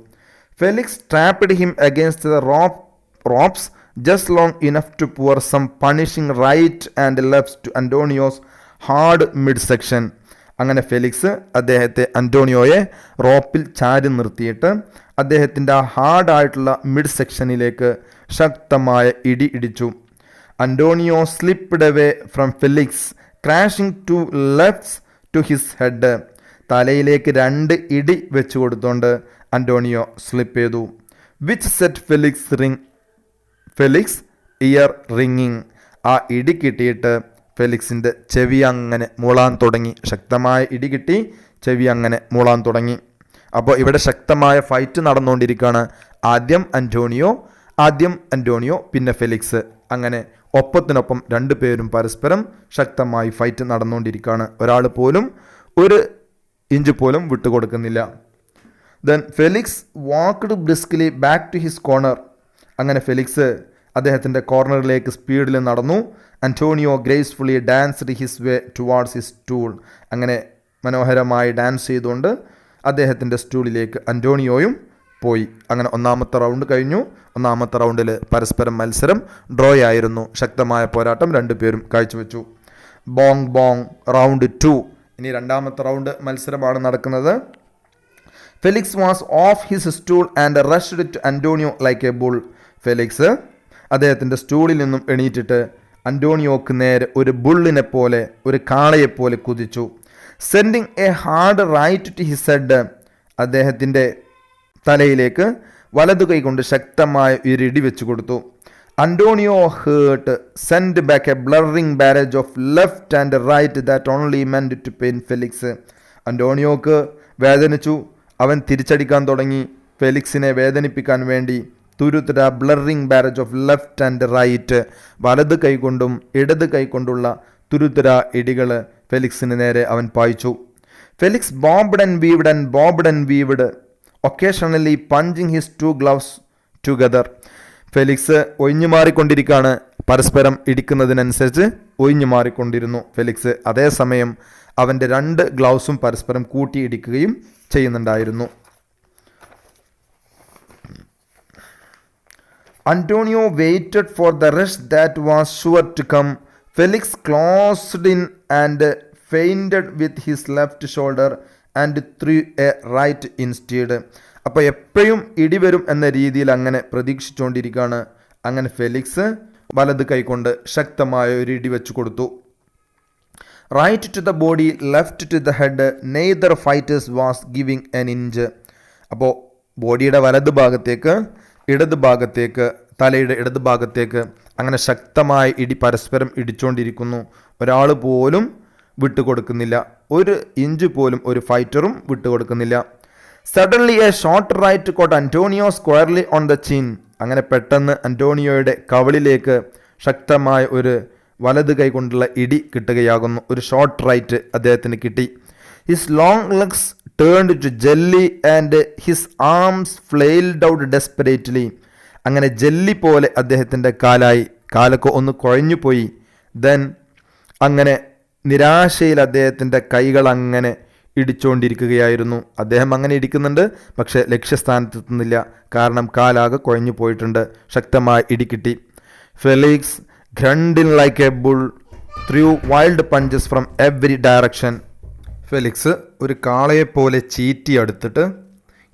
Felix trapped him against the ropes just long enough to pour some punishing right and left to Antonio's hard midsection. അങ്ങനെ ഫെലിക്സ് അന്റോണിയോയെ റോപ്പിൽ ചാരി നിർത്തിയിട്ട് അദ്ദേഹത്തിൻ്റെ ആ ഹാർഡായിട്ടുള്ള മിഡ് സെക്ഷനിലേക്ക് ശക്തമായ ഇടി ഇടിച്ചു. Antonio slipped away from Felix crashing two lefts to his head. തലയിലേക്ക് 2 ഇടി വെച്ച് കൊടുത്തുകൊണ്ട് അന്റോണിയോ സ്ലിപ്പ് ചെയ്തു. വിച്ച് സെറ്റ് ഫെലിക്സ് ഇയർ റിങ്ങിങ്. ആ ഇടി കിട്ടിയിട്ട് ഫെലിക്സിൻ്റെ ചെവി അങ്ങനെ മൂളാൻ തുടങ്ങി. ശക്തമായ ഇടി കിട്ടി, ചെവി അങ്ങനെ മൂളാൻ തുടങ്ങി. അപ്പോൾ ഇവിടെ ശക്തമായ ഫൈറ്റ് നടന്നുകൊണ്ടിരിക്കുകയാണ്. ആദ്യം അന്റോണിയോ പിന്നെ ഫെലിക്സ്. അങ്ങനെ ഒപ്പത്തിനൊപ്പം 2 പേരും പരസ്പരം ശക്തമായി ഫൈറ്റ് നടന്നുകൊണ്ടിരിക്കുകയാണ്. ഒരാൾ പോലും ഒരു ഇഞ്ച് പോലും വിട്ടുകൊടുക്കുന്നില്ല. Then Felix walked briskly back to his corner. അങ്ങനെ ഫെലിക്സ് അദ്ദേഹത്തിൻ്റെ കോർണറിലേക്ക് സ്പീഡിൽ നടന്നു. Antonio gracefully danced his way towards his stool. അങ്ങനെ മനോഹരമായി ഡാൻസ് ചെയ്തുകൊണ്ട് അദ്ദേഹത്തിൻ്റെ സ്റ്റൂളിലേക്ക് അന്റോണിയോയും പോയി. അങ്ങനെ 1ാമത്തെ റൗണ്ട് കഴിഞ്ഞു. 1ാമത്തെ റൗണ്ടിൽ പരസ്പരം മത്സരം ഡ്രോയായിരുന്നു. ശക്തമായ പോരാട്ടം 2 പേരും കാഴ്ചവെച്ചു. ബോങ് റൗണ്ട് 2. ഇനി 2ാമത്തെ റൗണ്ട് മത്സരമാണ് നടക്കുന്നത്. Felix was off his stool and rushed to Antonio like a bull. Felix അദ്ദേഹത്തിൻ്റെ സ്റ്റൂളിൽ നിന്നും എണീറ്റിട്ട് അന്റോണിയോക്ക് നേരെ ഒരു ബുള്ളിനെ പോലെ, ഒരു കാളയെപ്പോലെ കുതിച്ചു. Sending a hard right to his head. അദ്ദേഹത്തിൻ്റെ തലയിലേക്ക് വലതു കൈ കൊണ്ട് ശക്തമായ ഒരു ഇടി വെച്ച് കൊടുത്തു. Antonio hurt send back a blurring barrage of left and right that only meant to pain Felix. അന്റോണിയോക്ക് വേദനിച്ചു. അവൻ തിരിച്ചടിക്കാൻ തുടങ്ങി. ഫെലിക്സിനെ വേദനിപ്പിക്കാൻ വേണ്ടി തുരുത്തുര blurring barrage of left and right, വലത് കൈകൊണ്ടും ഇടത് കൈകൊണ്ടുള്ള തുരുത്തുര ഇടികൾ ഫെലിക്സിന് നേരെ അവൻ പായിച്ചു. Felix bobbed and weaved occasionally punching his 2 gloves together. Felix ഒഴിഞ്ഞു മാറിക്കൊണ്ടിരിക്കുകയാണ്. പരസ്പരം ഇടിക്കുന്നതിനനുസരിച്ച് ഒഴിഞ്ഞു മാറിക്കൊണ്ടിരുന്നു ഫെലിക്സ്. അതേസമയം അവൻ്റെ 2 ഗ്ലൗസും പരസ്പരം കൂട്ടിയിടിക്കുകയും ചെയ്യുന്നുണ്ടായിരുന്നു. Antonio waited for the rush that was sure to come Felix closed in and feinted with his left shoulder and threw a right instead. അപ്പോൾ എപ്പോഴും ഇടി വരും എന്ന രീതിയിൽ അങ്ങനെ പ്രതീക്ഷിച്ചുകൊണ്ടിരിക്കുകയാണ്. അങ്ങനെ ഫെലിക്സ് വലത് കൈകൊണ്ട് ശക്തമായ ഒരു ഇടി വെച്ച് കൊടുത്തു. Right to the body, left to the head, neither fighters was giving an inch. അപ്പോൾ ബോഡിയുടെ വലത് ഭാഗത്തേക്ക്, ഇടത് ഭാഗത്തേക്ക്, തലയുടെ ഇടത് ഭാഗത്തേക്ക് അങ്ങനെ ശക്തമായ ഇടി പരസ്പരം ഇടിച്ചുകൊണ്ടിരിക്കുന്നു. ഒരാൾ പോലും വിട്ടുകൊടുക്കുന്നില്ല, ഒരു ഇഞ്ച് പോലും ഒരു ഫൈറ്ററും വിട്ടുകൊടുക്കുന്നില്ല. Suddenly a short right caught Antonio squarely on the chin. അങ്ങനെ പെട്ടെന്ന് അന്റോണിയോയുടെ കവിളിലേക്ക് ശക്തമായ ഒരു വലത് കൈ കൊണ്ടുള്ള ഇടി കിട്ടുകയാകുന്നു. ഒരു ഷോർട്ട് റൈറ്റ് അദ്ദേഹത്തിന് കിട്ടി. His long legs turned to jelly and his arms flailed out desperately. അങ്ങനെ ജെല്ലി പോലെ അദ്ദേഹത്തിൻ്റെ കാലായി, കാലൊക്കെ ഒന്ന് കുഴഞ്ഞു പോയി. ദെൻ അങ്ങനെ നിരാശയിൽ അദ്ദേഹത്തിൻ്റെ കൈകൾ അങ്ങനെ ഇടിച്ചുകൊണ്ടിരിക്കുകയായിരുന്നു. അദ്ദേഹം അങ്ങനെ ഇടിക്കുന്നുണ്ട്, പക്ഷേ ലക്ഷ്യസ്ഥാനത്തെത്തുന്നില്ല. കാരണം കാലാകെ കുഴഞ്ഞു പോയിട്ടുണ്ട്. ശക്തമായ ഇടി കിട്ടി. Felix ഗ്രണ്ടിങ് like a bull through wild punches from every direction. Felix ഒരു കാളയെപ്പോലെ ചീറ്റി അടുത്തിട്ട്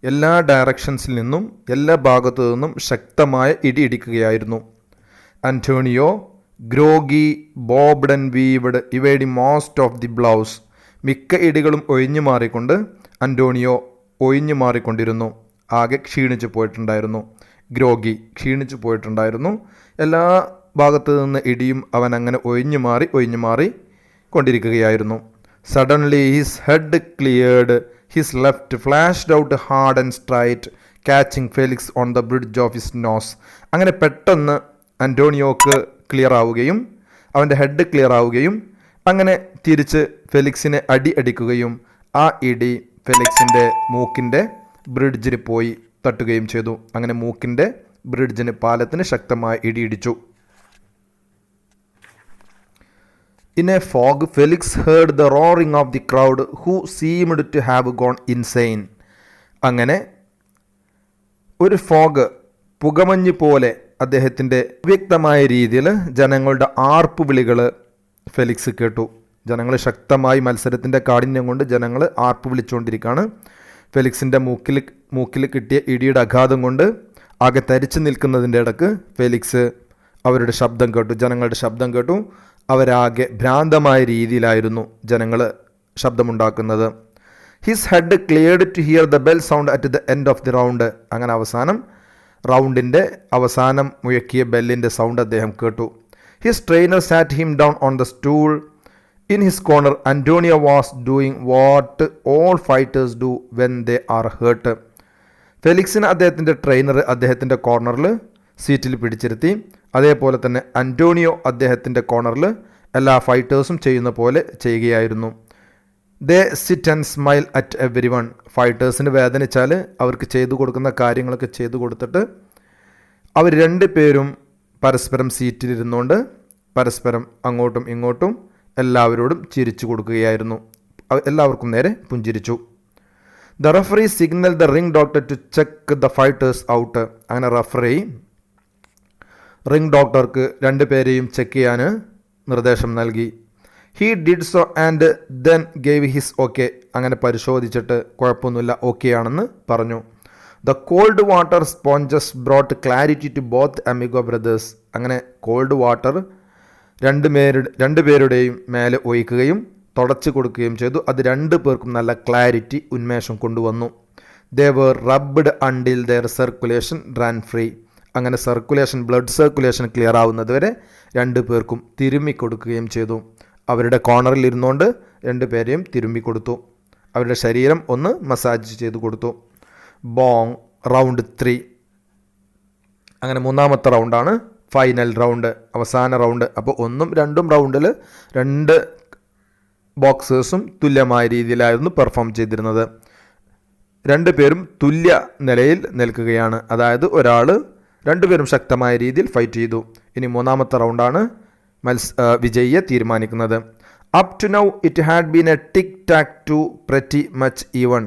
എല്ലാ ഡയറക്ഷൻസിൽ നിന്നും, എല്ലാ ഭാഗത്തു നിന്നും ശക്തമായ ഇടി ഇടിക്കുകയായിരുന്നു. അന്റോണിയോ ഗ്രോഗി, ബോബ്ഡ് ആൻഡ് വീവ്ഡ്, ഇവയുടെ മോസ്റ്റ് ഓഫ് ദി ബ്ലൗസ്. മിക്ക ഇടികളും ഒഴിഞ്ഞു മാറിക്കൊണ്ട് അന്റോണിയോ ഒഴിഞ്ഞു മാറിക്കൊണ്ടിരുന്നു. ആകെ ക്ഷീണിച്ചു പോയിട്ടുണ്ടായിരുന്നു. ഗ്രോഗി ക്ഷീണിച്ചു പോയിട്ടുണ്ടായിരുന്നു. എല്ലാ ഭാഗത്തു നിന്ന് ഇടിയും അവൻ അങ്ങനെ ഒഴിഞ്ഞു മാറി കൊണ്ടിരിക്കുകയായിരുന്നു. Suddenly his head cleared, his left flashed out hard and straight, catching Felix on the bridge of his nose. അങ്ങനെ പെട്ടെന്ന് അന്റോണിയോക്ക് ക്ലിയർ ആവുകയും അവൻ്റെ ഹെഡ് ക്ലിയർ ആവുകയും അങ്ങനെ തിരിച്ച് ഫെലിക്സിനെ അടിക്കുകയും ആ ഇടി ഫെലിക്സിൻ്റെ മൂക്കിൻ്റെ ബ്രിഡ്ജിന് പോയി തട്ടുകയും ചെയ്തു. അങ്ങനെ മൂക്കിൻ്റെ ബ്രിഡ്ജിന്, പാലത്തിന് ശക്തമായ ഇടിയിടിച്ചു. In a fog, Felix heard the roaring of the crowd who seemed to have gone insane. അങ്ങനെ ഒരു ഫോഗ്, പുകമഞ്ഞ് പോലെ അദ്ദേഹത്തിൻ്റെ വ്യക്തമായ രീതിയിൽ ജനങ്ങളുടെ ആർപ്പ് വിളികൾ ഫെലിക്സ് കേട്ടു. ജനങ്ങൾ ശക്തമായി, മത്സരത്തിൻ്റെ കാഠിന്യം കൊണ്ട് ജനങ്ങൾ ആർപ്പ് വിളിച്ചുകൊണ്ടിരിക്കുകയാണ്. ഫെലിക്സിൻ്റെ മൂക്കിൽ കിട്ടിയ ഇടിയുടെ ആഘാതം കൊണ്ട് ആകെ തരിച്ചു നിൽക്കുന്നതിൻ്റെ ഇടക്ക് ഫെലിക്സ് അവരുടെ ശബ്ദം കേട്ടു, ജനങ്ങളുടെ ശബ്ദം കേട്ടു. അവരാകെ ഭ്രാന്തമായ രീതിയിലായിരുന്നു ജനങ്ങൾ ശബ്ദമുണ്ടാക്കുന്നത്. His head cleared to hear the bell sound at the end of the round. അങ്ങനെ റൗണ്ടിൻ്റെ അവസാനം മുഴക്കിയ ബെല്ലിൻ്റെ സൗണ്ട് അദ്ദേഹം കേട്ടു. His trainer sat him down on the stool in his corner. Antonio was doing what all fighters do when they are hurt. ഫെലിക്സിന് അദ്ദേഹത്തിൻ്റെ trainer അദ്ദേഹത്തിൻ്റെ കോർണറിൽ സീറ്റിൽ പിടിച്ചിരുത്തി. അതേപോലെ തന്നെ അന്റോണിയോ അദ്ദേഹത്തിൻ്റെ കോർണറിൽ എല്ലാ ഫൈറ്റേഴ്സും ചെയ്യുന്ന പോലെ ചെയ്യുകയായിരുന്നു. They sit and smile at everyone. ഫൈറ്റേഴ്സിന് വേദനിച്ചാൽ അവർക്ക് ചെയ്തു കൊടുക്കുന്ന കാര്യങ്ങളൊക്കെ ചെയ്തു കൊടുത്തിട്ട് അവർ രണ്ടുപേരും പരസ്പരം സീറ്റിലിരുന്നുകൊണ്ട് പരസ്പരം അങ്ങോട്ടും ഇങ്ങോട്ടും എല്ലാവരോടും ചിരിച്ചു കൊടുക്കുകയായിരുന്നു. എല്ലാവർക്കും നേരെ പുഞ്ചിരിച്ചു. The referee signal the ring doctor to check the fighters out. അങ്ങനെ റഫറി റിംഗ് ഡോക്ടർക്ക് രണ്ടുപേരെയും ചെക്ക് ചെയ്യാൻ നിർദ്ദേശം നൽകി. He did so and then gave his okay. അങ്ങനെ പരിശോധിച്ചിട്ട് കുഴപ്പമൊന്നുമില്ല, ഓക്കെ ആണെന്ന് പറഞ്ഞു. The cold water sponges brought clarity to both Amigo Brothers. അങ്ങനെ കോൾഡ് വാട്ടർ രണ്ടുപേരുടെയും മേലെ ഒഴിക്കുകയും തുടച്ചു കൊടുക്കുകയും ചെയ്തു. അത് രണ്ടു പേർക്കും നല്ല ക്ലാരിറ്റി, ഉന്മേഷം കൊണ്ടുവന്നു. They were rubbed until their circulation run free. അങ്ങനെ ബ്ലഡ് സർക്കുലേഷൻ ക്ലിയർ ആവുന്നതുവരെ രണ്ടു പേർക്കും തിരുമ്മി കൊടുക്കുകയും ചെയ്തു. അവരുടെ കോർണറിൽ ഇരുന്നുകൊണ്ട് രണ്ടുപേരെയും തിരുമ്മി കൊടുത്തു. അവരുടെ ശരീരം ഒന്ന് മസാജ് ചെയ്തു കൊടുത്തു. ബോങ് റൗണ്ട് 3. അങ്ങനെ മൂന്നാമത്തെ റൗണ്ടാണ് ഫൈനൽ റൗണ്ട്, അവസാന റൗണ്ട്. അപ്പോൾ 1ഉം 2ഉം റൗണ്ടിൽ 2 ബോക്സേഴ്സും തുല്യമായ രീതിയിലായിരുന്നു പെർഫോം ചെയ്തിരുന്നത്. രണ്ടുപേരും തുല്യ നിലയിൽ നിൽക്കുകയാണ്. അതായത് രണ്ടുപേരും ശക്തമായ രീതിയിൽ ഫൈറ്റ് ചെയ്തു. ഇനി മൂന്നാമത്തെ റൗണ്ടാണ് വിജയിയെ തീരുമാനിക്കുന്നത്. Up to now it had been a tic tac toe pretty much even.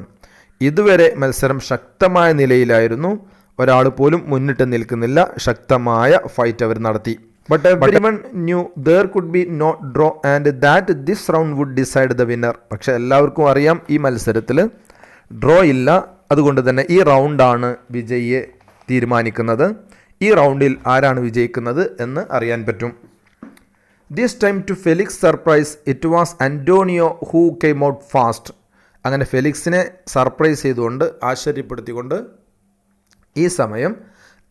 ഇതുവരെ മത്സരം ശക്തമായ നിലയിലായിരുന്നു. ഒരാൾ പോലും മുന്നിട്ട് നിൽക്കുന്നില്ല. ശക്തമായ ഫൈറ്റ് അവർ നടത്തി. But everyone knew there could be no draw and that this round would decide the winner. പക്ഷെ എല്ലാവർക്കും അറിയാം ഈ മത്സരത്തിൽ ഡ്രോ ഇല്ല, അതുകൊണ്ട് തന്നെ ഈ റൗണ്ടാണ് വിജയിയെ തീരുമാനിക്കുന്നത്. ഈ റൗണ്ടിൽ ആരാണ് വിജയിക്കുന്നത് എന്ന് അറിയാൻ പറ്റും. This time to Felix surprise it was Antonio who came out fast. അങ്ങനെ ഫെലിക്സിനെ സർപ്രൈസ് ചെയ്തുകൊണ്ട് ആശ്ചര്യപ്പെടുത്തിക്കൊണ്ട് ഈ സമയം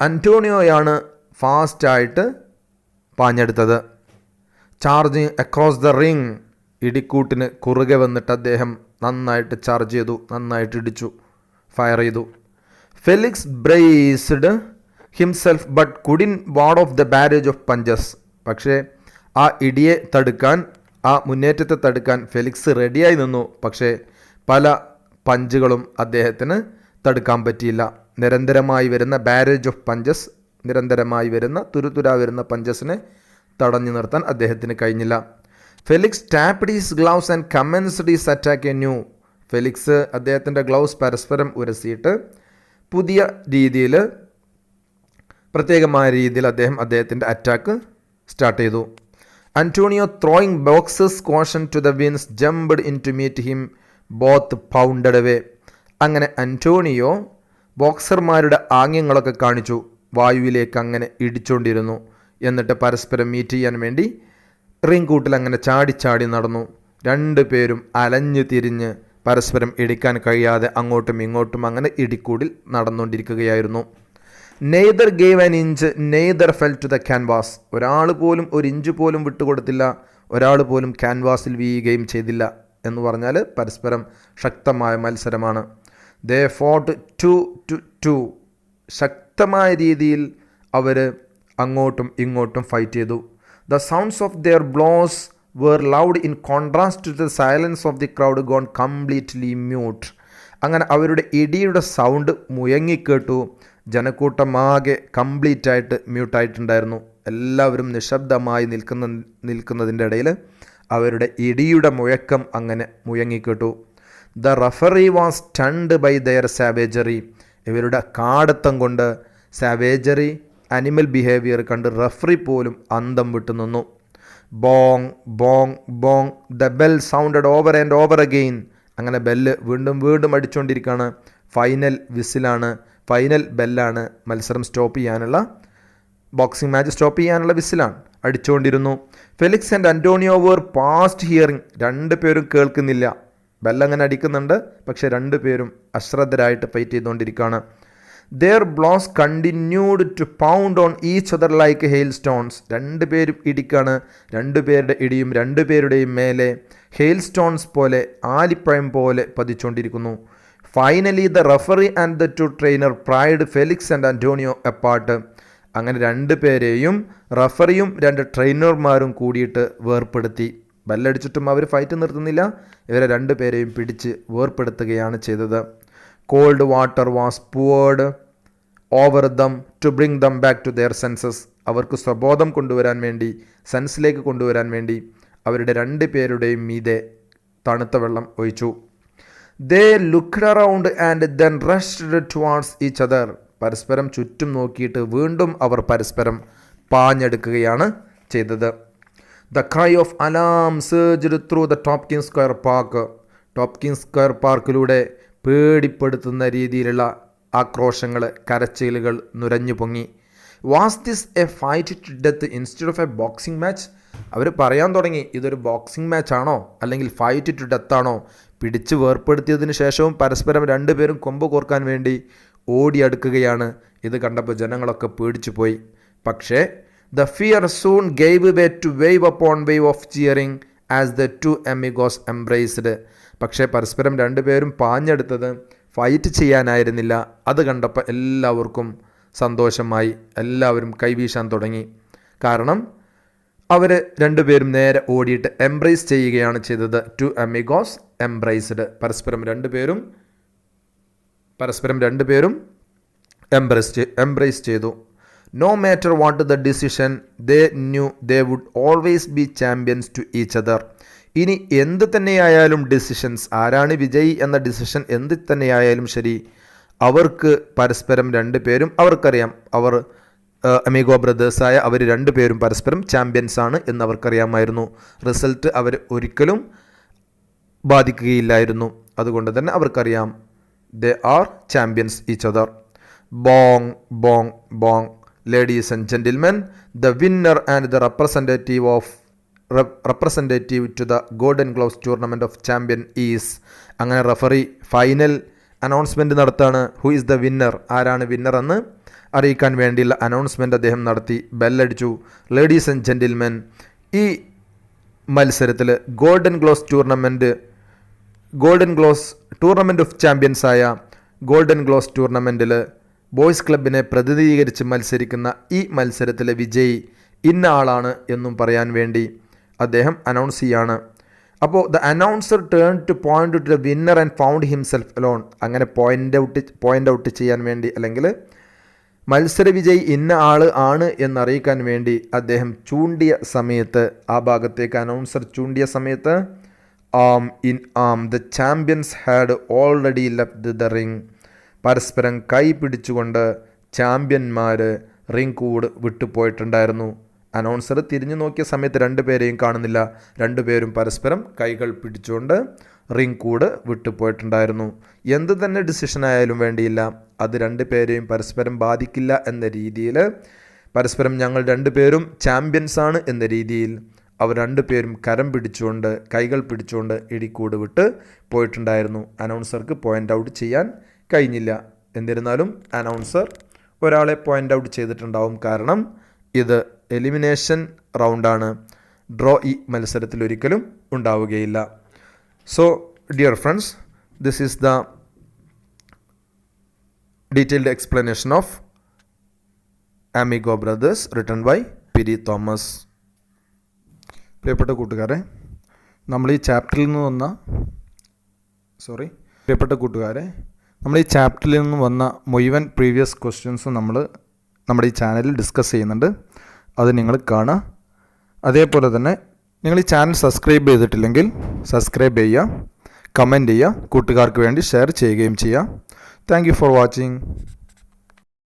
അന്റോണിയോയാണ് ഫാസ്റ്റായിട്ട് പാഞ്ഞെടുത്തത്. ചാർജിങ് അക്രോസ് ദ റിങ്, ഇടിക്കൂട്ടിന് കുറുകെ വന്നിട്ട് അദ്ദേഹം നന്നായിട്ട് ചാർജ് ചെയ്തു, നന്നായിട്ട് ഇടിച്ചു, ഫയർ ചെയ്തു. Felix braced himself but കുഡിൻ ward of the barrage of punches. പക്ഷേ ആ ഇടിയെ തടുക്കാൻ, ആ മുന്നേറ്റത്തെ തടുക്കാൻ ഫെലിക്സ് റെഡിയായി നിന്നു. പക്ഷേ പല പഞ്ചുകളും അദ്ദേഹത്തിന് തടുക്കാൻ പറ്റിയില്ല. നിരന്തരമായി വരുന്ന ബാരേജ് ഓഫ് പഞ്ചസ്, നിരന്തരമായി വരുന്ന തുരുതുരാ വരുന്ന പഞ്ചസിനെ തടഞ്ഞു നിർത്താൻ അദ്ദേഹത്തിന് കഴിഞ്ഞില്ല. Felix tapped his gloves and commenced his attack anew. Felix അദ്ദേഹത്തിൻ്റെ ഗ്ലൗസ് പരസ്പരം ഉരസിയിട്ട് പുതിയ രീതിയിൽ, പ്രത്യേകമായ രീതിയിൽ അദ്ദേഹത്തിൻ്റെ അറ്റാക്ക് സ്റ്റാർട്ട് ചെയ്തു. Antonio throwing boxer's caution to the winds jumped in to meet him both pounded away. അങ്ങനെ അന്റോണിയോ ബോക്സർമാരുടെ ആംഗ്യങ്ങളൊക്കെ കാണിച്ചു, വായുവിലേക്ക് അങ്ങനെ ഇടിച്ചുകൊണ്ടിരുന്നു. എന്നിട്ട് പരസ്പരം മീറ്റ് ചെയ്യാൻ വേണ്ടി റിംഗ് കൂട്ടിൽ അങ്ങനെ ചാടി നടന്നു. രണ്ടു പേരും അലഞ്ഞു തിരിഞ്ഞ് പരസ്പരം ഇടിക്കാൻ കഴിയാതെ അങ്ങോട്ടും ഇങ്ങോട്ടും അങ്ങനെ ഇടിക്കൂടിൽ നടന്നുകൊണ്ടിരിക്കുകയായിരുന്നു. Neither gave an inch neither fell to the canvas. ഒരാൾ പോലും ഒരു ഇഞ്ച് പോലും വിട്ടുകൊടുത്തില്ല, ഒരാൾ പോലും ക്യാൻവാസിൽ വീഴുകയും ചെയ്തില്ല. എന്ന് പറഞ്ഞാൽ പരസ്പരം ശക്തമായ മത്സരമാണ്. They fought 2-2. ശക്തമായ രീതിയിൽ അവർ അങ്ങോട്ടും ഇങ്ങോട്ടും ഫൈറ്റ് ചെയ്തു. The sounds of their blows were loud in contrast to the silence of the crowd gone completely mute. അങ്ങനെ അവരുടെ ഇടിയുടെ സൗണ്ട് മുയങ്ങിക്കേട്ടു. ജനക്കൂട്ടമാകെ കംപ്ലീറ്റായിട്ട് മ്യൂട്ടായിട്ടുണ്ടായിരുന്നു. എല്ലാവരും നിശബ്ദമായി നിൽക്കുന്നതിൻ്റെ ഇടയിൽ അവരുടെ ഇടിയുടെ മുഴക്കം അങ്ങനെ മുയങ്ങിക്കേട്ടു. The referee was stunned by their savagery. ഇവരുടെ കാടത്തം കൊണ്ട്, സാവേജറി, അനിമൽ ബിഹേവിയർ കണ്ട് റഫറി പോലും അന്തം വിട്ടു നിന്നു. Bong bong bong the bell sounded over and over again. അങ്ങനെ ബെല്ല് വീണ്ടും അടിച്ചുകൊണ്ടിരിക്കുകയാണ്. Final വിസിലാണ്, final ബെല്ലാണ്. മത്സരം സ്റ്റോപ്പ് ചെയ്യാനുള്ള, ബോക്സിംഗ് മാച്ച് സ്റ്റോപ്പ് ചെയ്യാനുള്ള വിസിലാണ്, അടിച്ചുകൊണ്ടിരുന്നു. Felix and Antonio were past hearing. രണ്ടു പേരും കേൾക്കുന്നില്ല. ബെല്ലങ്ങനെ അടിക്കുന്നുണ്ട്, പക്ഷെ രണ്ടുപേരും അശ്രദ്ധരായിട്ട് ഫൈറ്റ് ചെയ്തുകൊണ്ടിരിക്കുകയാണ്. Their blows continued to pound on each other like hail stones. രണ്ടുപേരും ഇടിക്കാണ്. രണ്ടുപേരുടെ ഇടിയും രണ്ടുപേരുടെയും മേലെ ഹെയിൽ സ്റ്റോൺസ് പോലെ, ആലിപ്പഴം പോലെ പതിച്ചുകൊണ്ടിരിക്കുന്നു. Finally the referee and the two trainer pried Felix and Antonio apart. അങ്ങനെ രണ്ടുപേരെയും റഫറിയും രണ്ട് ട്രെയിനർമാരും കൂടിയിട്ട് വേർപ്പെടുത്തി. ബെല്ലടിച്ചിട്ടും അവർ ഫൈറ്റ് നിർത്തുന്നില്ല. ഇവരെ രണ്ടുപേരെയും പിടിച്ച് വേർപ്പെടുത്തുകയാണ് ചെയ്തത്. Cold water was poured over them to bring them back to their senses. അവർക്ക് സ്വബോധം കൊണ്ടുവരാൻ വേണ്ടി, സെൻസിലേക്ക് കൊണ്ടുവരാൻ വേണ്ടി അവരുടെ രണ്ട് പേരുടെയും മീതെ തണുത്ത വെള്ളം ഒഴിച്ചു. They looked around and then rushed towards each other. പരസ്പരം ചുറ്റും നോക്കിയിട്ട് വീണ്ടും അവർ പരസ്പരം പാഞ്ഞെടുക്കുകയാണ് ചെയ്തത്. The cry of alarm surged through the Tompkins Square Park. Tompkins Square പാർക്കിലൂടെ പേടിപ്പെടുത്തുന്ന രീതിയിലുള്ള ആക്രോശങ്ങൾ, കരച്ചിലുകൾ നുരഞ്ഞു പൊങ്ങി. Was this a fight to death instead of a boxing match? അവർ പറയാൻ തുടങ്ങി, ഇതൊരു ബോക്സിംഗ് മാച്ചാണോ അല്ലെങ്കിൽ ഫൈറ്റ് ടു ഡെത്ത് ആണോ? പിടിച്ച് വേർപ്പെടുത്തിയതിന് ശേഷവും പരസ്പരം രണ്ടുപേരും കൊമ്പ് കോർക്കാൻ വേണ്ടി ഓടിയടുക്കുകയാണ്. ഇത് കണ്ടപ്പോൾ ജനങ്ങളൊക്കെ പേടിച്ചു പോയി. പക്ഷേ the fear soon gave way to wave upon wave of cheering as the two amigos embraced. പക്ഷേ പരസ്പരം രണ്ടുപേരും പാഞ്ഞെടുത്തത് ഫൈറ്റ് ചെയ്യാനായിരുന്നില്ല. അത് കണ്ടപ്പോൾ എല്ലാവർക്കും സന്തോഷമായി. എല്ലാവരും കൈവീശാൻ തുടങ്ങി. കാരണം അവർ രണ്ടുപേരും നേരെ ഓടിയിട്ട് എംബ്രേസ് ചെയ്യുകയാണ് ചെയ്തത്. Two amigos embraced. പരസ്പരം രണ്ടുപേരും എംബ്രേസ് ചെയ്തു. No matter what the decision, they knew they would always be champions to each other. ഇനി എന്ത് തന്നെയായാലും ഡിസിഷൻസ്, ആരാണ് വിജയി എന്ന ഡിസിഷൻ എന്ത് തന്നെയായാലും ശരി, അവർക്ക് പരസ്പരം രണ്ടുപേരും അവർക്കറിയാം അവർ അമീഗോ ബ്രദേഴ്സായ അവർ രണ്ടുപേരും പരസ്പരം ചാമ്പ്യൻസ് ആണ് എന്ന് അവർക്കറിയാമായിരുന്നു. റിസൾട്ട് അവർ ഒരിക്കലും ബാധിക്കുകയില്ലായിരുന്നു. അതുകൊണ്ട് തന്നെ അവർക്കറിയാം they are champions each other. Bong bong bong. Ladies and gentlemen, the winner and the representative to the golden gloves tournament of champion is. അങ്ങനെ റഫറി ഫൈനൽ അനൗൺസ്മെൻറ്റ് നടത്താണ്. ഹു ഈസ് ദ വിന്നർ, ആരാണ് winner എന്ന് അറിയിക്കാൻ വേണ്ടിയുള്ള announcement അദ്ദേഹം നടത്തി. ബെല്ലടിച്ചു. Ladies and gentlemen, ഈ മത്സരത്തിൽ ഗോൾഡൻ ഗ്ലോവ്സ് ടൂർണമെൻറ്റ് ഓഫ് ചാമ്പ്യൻസായ ഗോൾഡൻ ഗ്ലോവ്സ് ടൂർണമെൻറ്റിൽ ബോയ്സ് ക്ലബിനെ പ്രതിനിധീകരിച്ച് മത്സരിക്കുന്ന ഈ മത്സരത്തിലെ വിജയി ഇന്ന ആളാണ് എന്നും പറയാൻ വേണ്ടി അദ്ദേഹം അനൗൺസ് ചെയ്യാണ്. അപ്പോൾ the announcer turn two point two the winner and found himself alone. അങ്ങനെ പോയിൻ്റ് ഔട്ട് ചെയ്യാൻ വേണ്ടി, അല്ലെങ്കിൽ മത്സര വിജയി ഇന്ന ആൾ ആണ് എന്നറിയിക്കാൻ വേണ്ടി അദ്ദേഹം ചൂണ്ടിയ സമയത്ത്, ആ ഭാഗത്തേക്ക് അനൗൺസർ ചൂണ്ടിയ സമയത്ത് the champions had already left the ring. പരസ്പരം കൈ പിടിച്ചുകൊണ്ട് ചാമ്പ്യന്മാർ റിംഗ് കൂട് വിട്ടുപോയിട്ടുണ്ടായിരുന്നു. അനൗൺസർ തിരിഞ്ഞു നോക്കിയ സമയത്ത് രണ്ടുപേരെയും കാണുന്നില്ല. രണ്ടുപേരും പരസ്പരം കൈകൾ പിടിച്ചുകൊണ്ട് റിംഗ് കൂട് വിട്ടുപോയിട്ടുണ്ടായിരുന്നു. എന്ത് തന്നെ ഡിസിഷൻ ആയാലും വേണ്ടിയില്ല, അത് രണ്ടുപേരെയും പരസ്പരം ബാധിക്കില്ല എന്ന രീതിയിൽ, പരസ്പരം ഞങ്ങൾ രണ്ടുപേരും ചാമ്പ്യൻസാണ് എന്ന രീതിയിൽ അവർ രണ്ടുപേരും കൈകൾ പിടിച്ചുകൊണ്ട് ഇടിക്കൂട് വിട്ട് പോയിട്ടുണ്ടായിരുന്നു. അനൗൺസർക്ക് പോയിൻ്റ് ഔട്ട് ചെയ്യാൻ കഴിഞ്ഞില്ല. എന്നിരുന്നാലും അനൗൺസർ ഒരാളെ പോയിൻ്റ് ഔട്ട് ചെയ്തിട്ടുണ്ടാവും. കാരണം ഇത് എലിമിനേഷൻ റൗണ്ടാണ്. ഡ്രോ ഈ മത്സരത്തിൽ ഒരിക്കലും ഉണ്ടാവുകയില്ല. So dear friends, this is the detailed explanation of Amigo Brothers written by Piri Thomas. പ്രിയപ്പെട്ട കൂട്ടുകാരെ, നമ്മൾ ഈ ചാപ്റ്ററിൽ നിന്ന് വന്ന മുഴുവൻ പ്രീവിയസ് ക്വസ്റ്റ്യൻസും നമ്മൾ നമ്മുടെ ഈ ചാനലിൽ ഡിസ്കസ് ചെയ്യുന്നുണ്ട്. അത് നിങ്ങൾ കാണുക. അതേപോലെ തന്നെ നിങ്ങൾ ഈ ചാനൽ സബ്സ്ക്രൈബ് ചെയ്തിട്ടില്ലെങ്കിൽ സബ്സ്ക്രൈബ് ചെയ്യുക, കമൻറ്റ് ചെയ്യുക, കൂട്ടുകാർക്ക് വേണ്ടി ഷെയർ ചെയ്യുകയും ചെയ്യുക. Thank you for watching.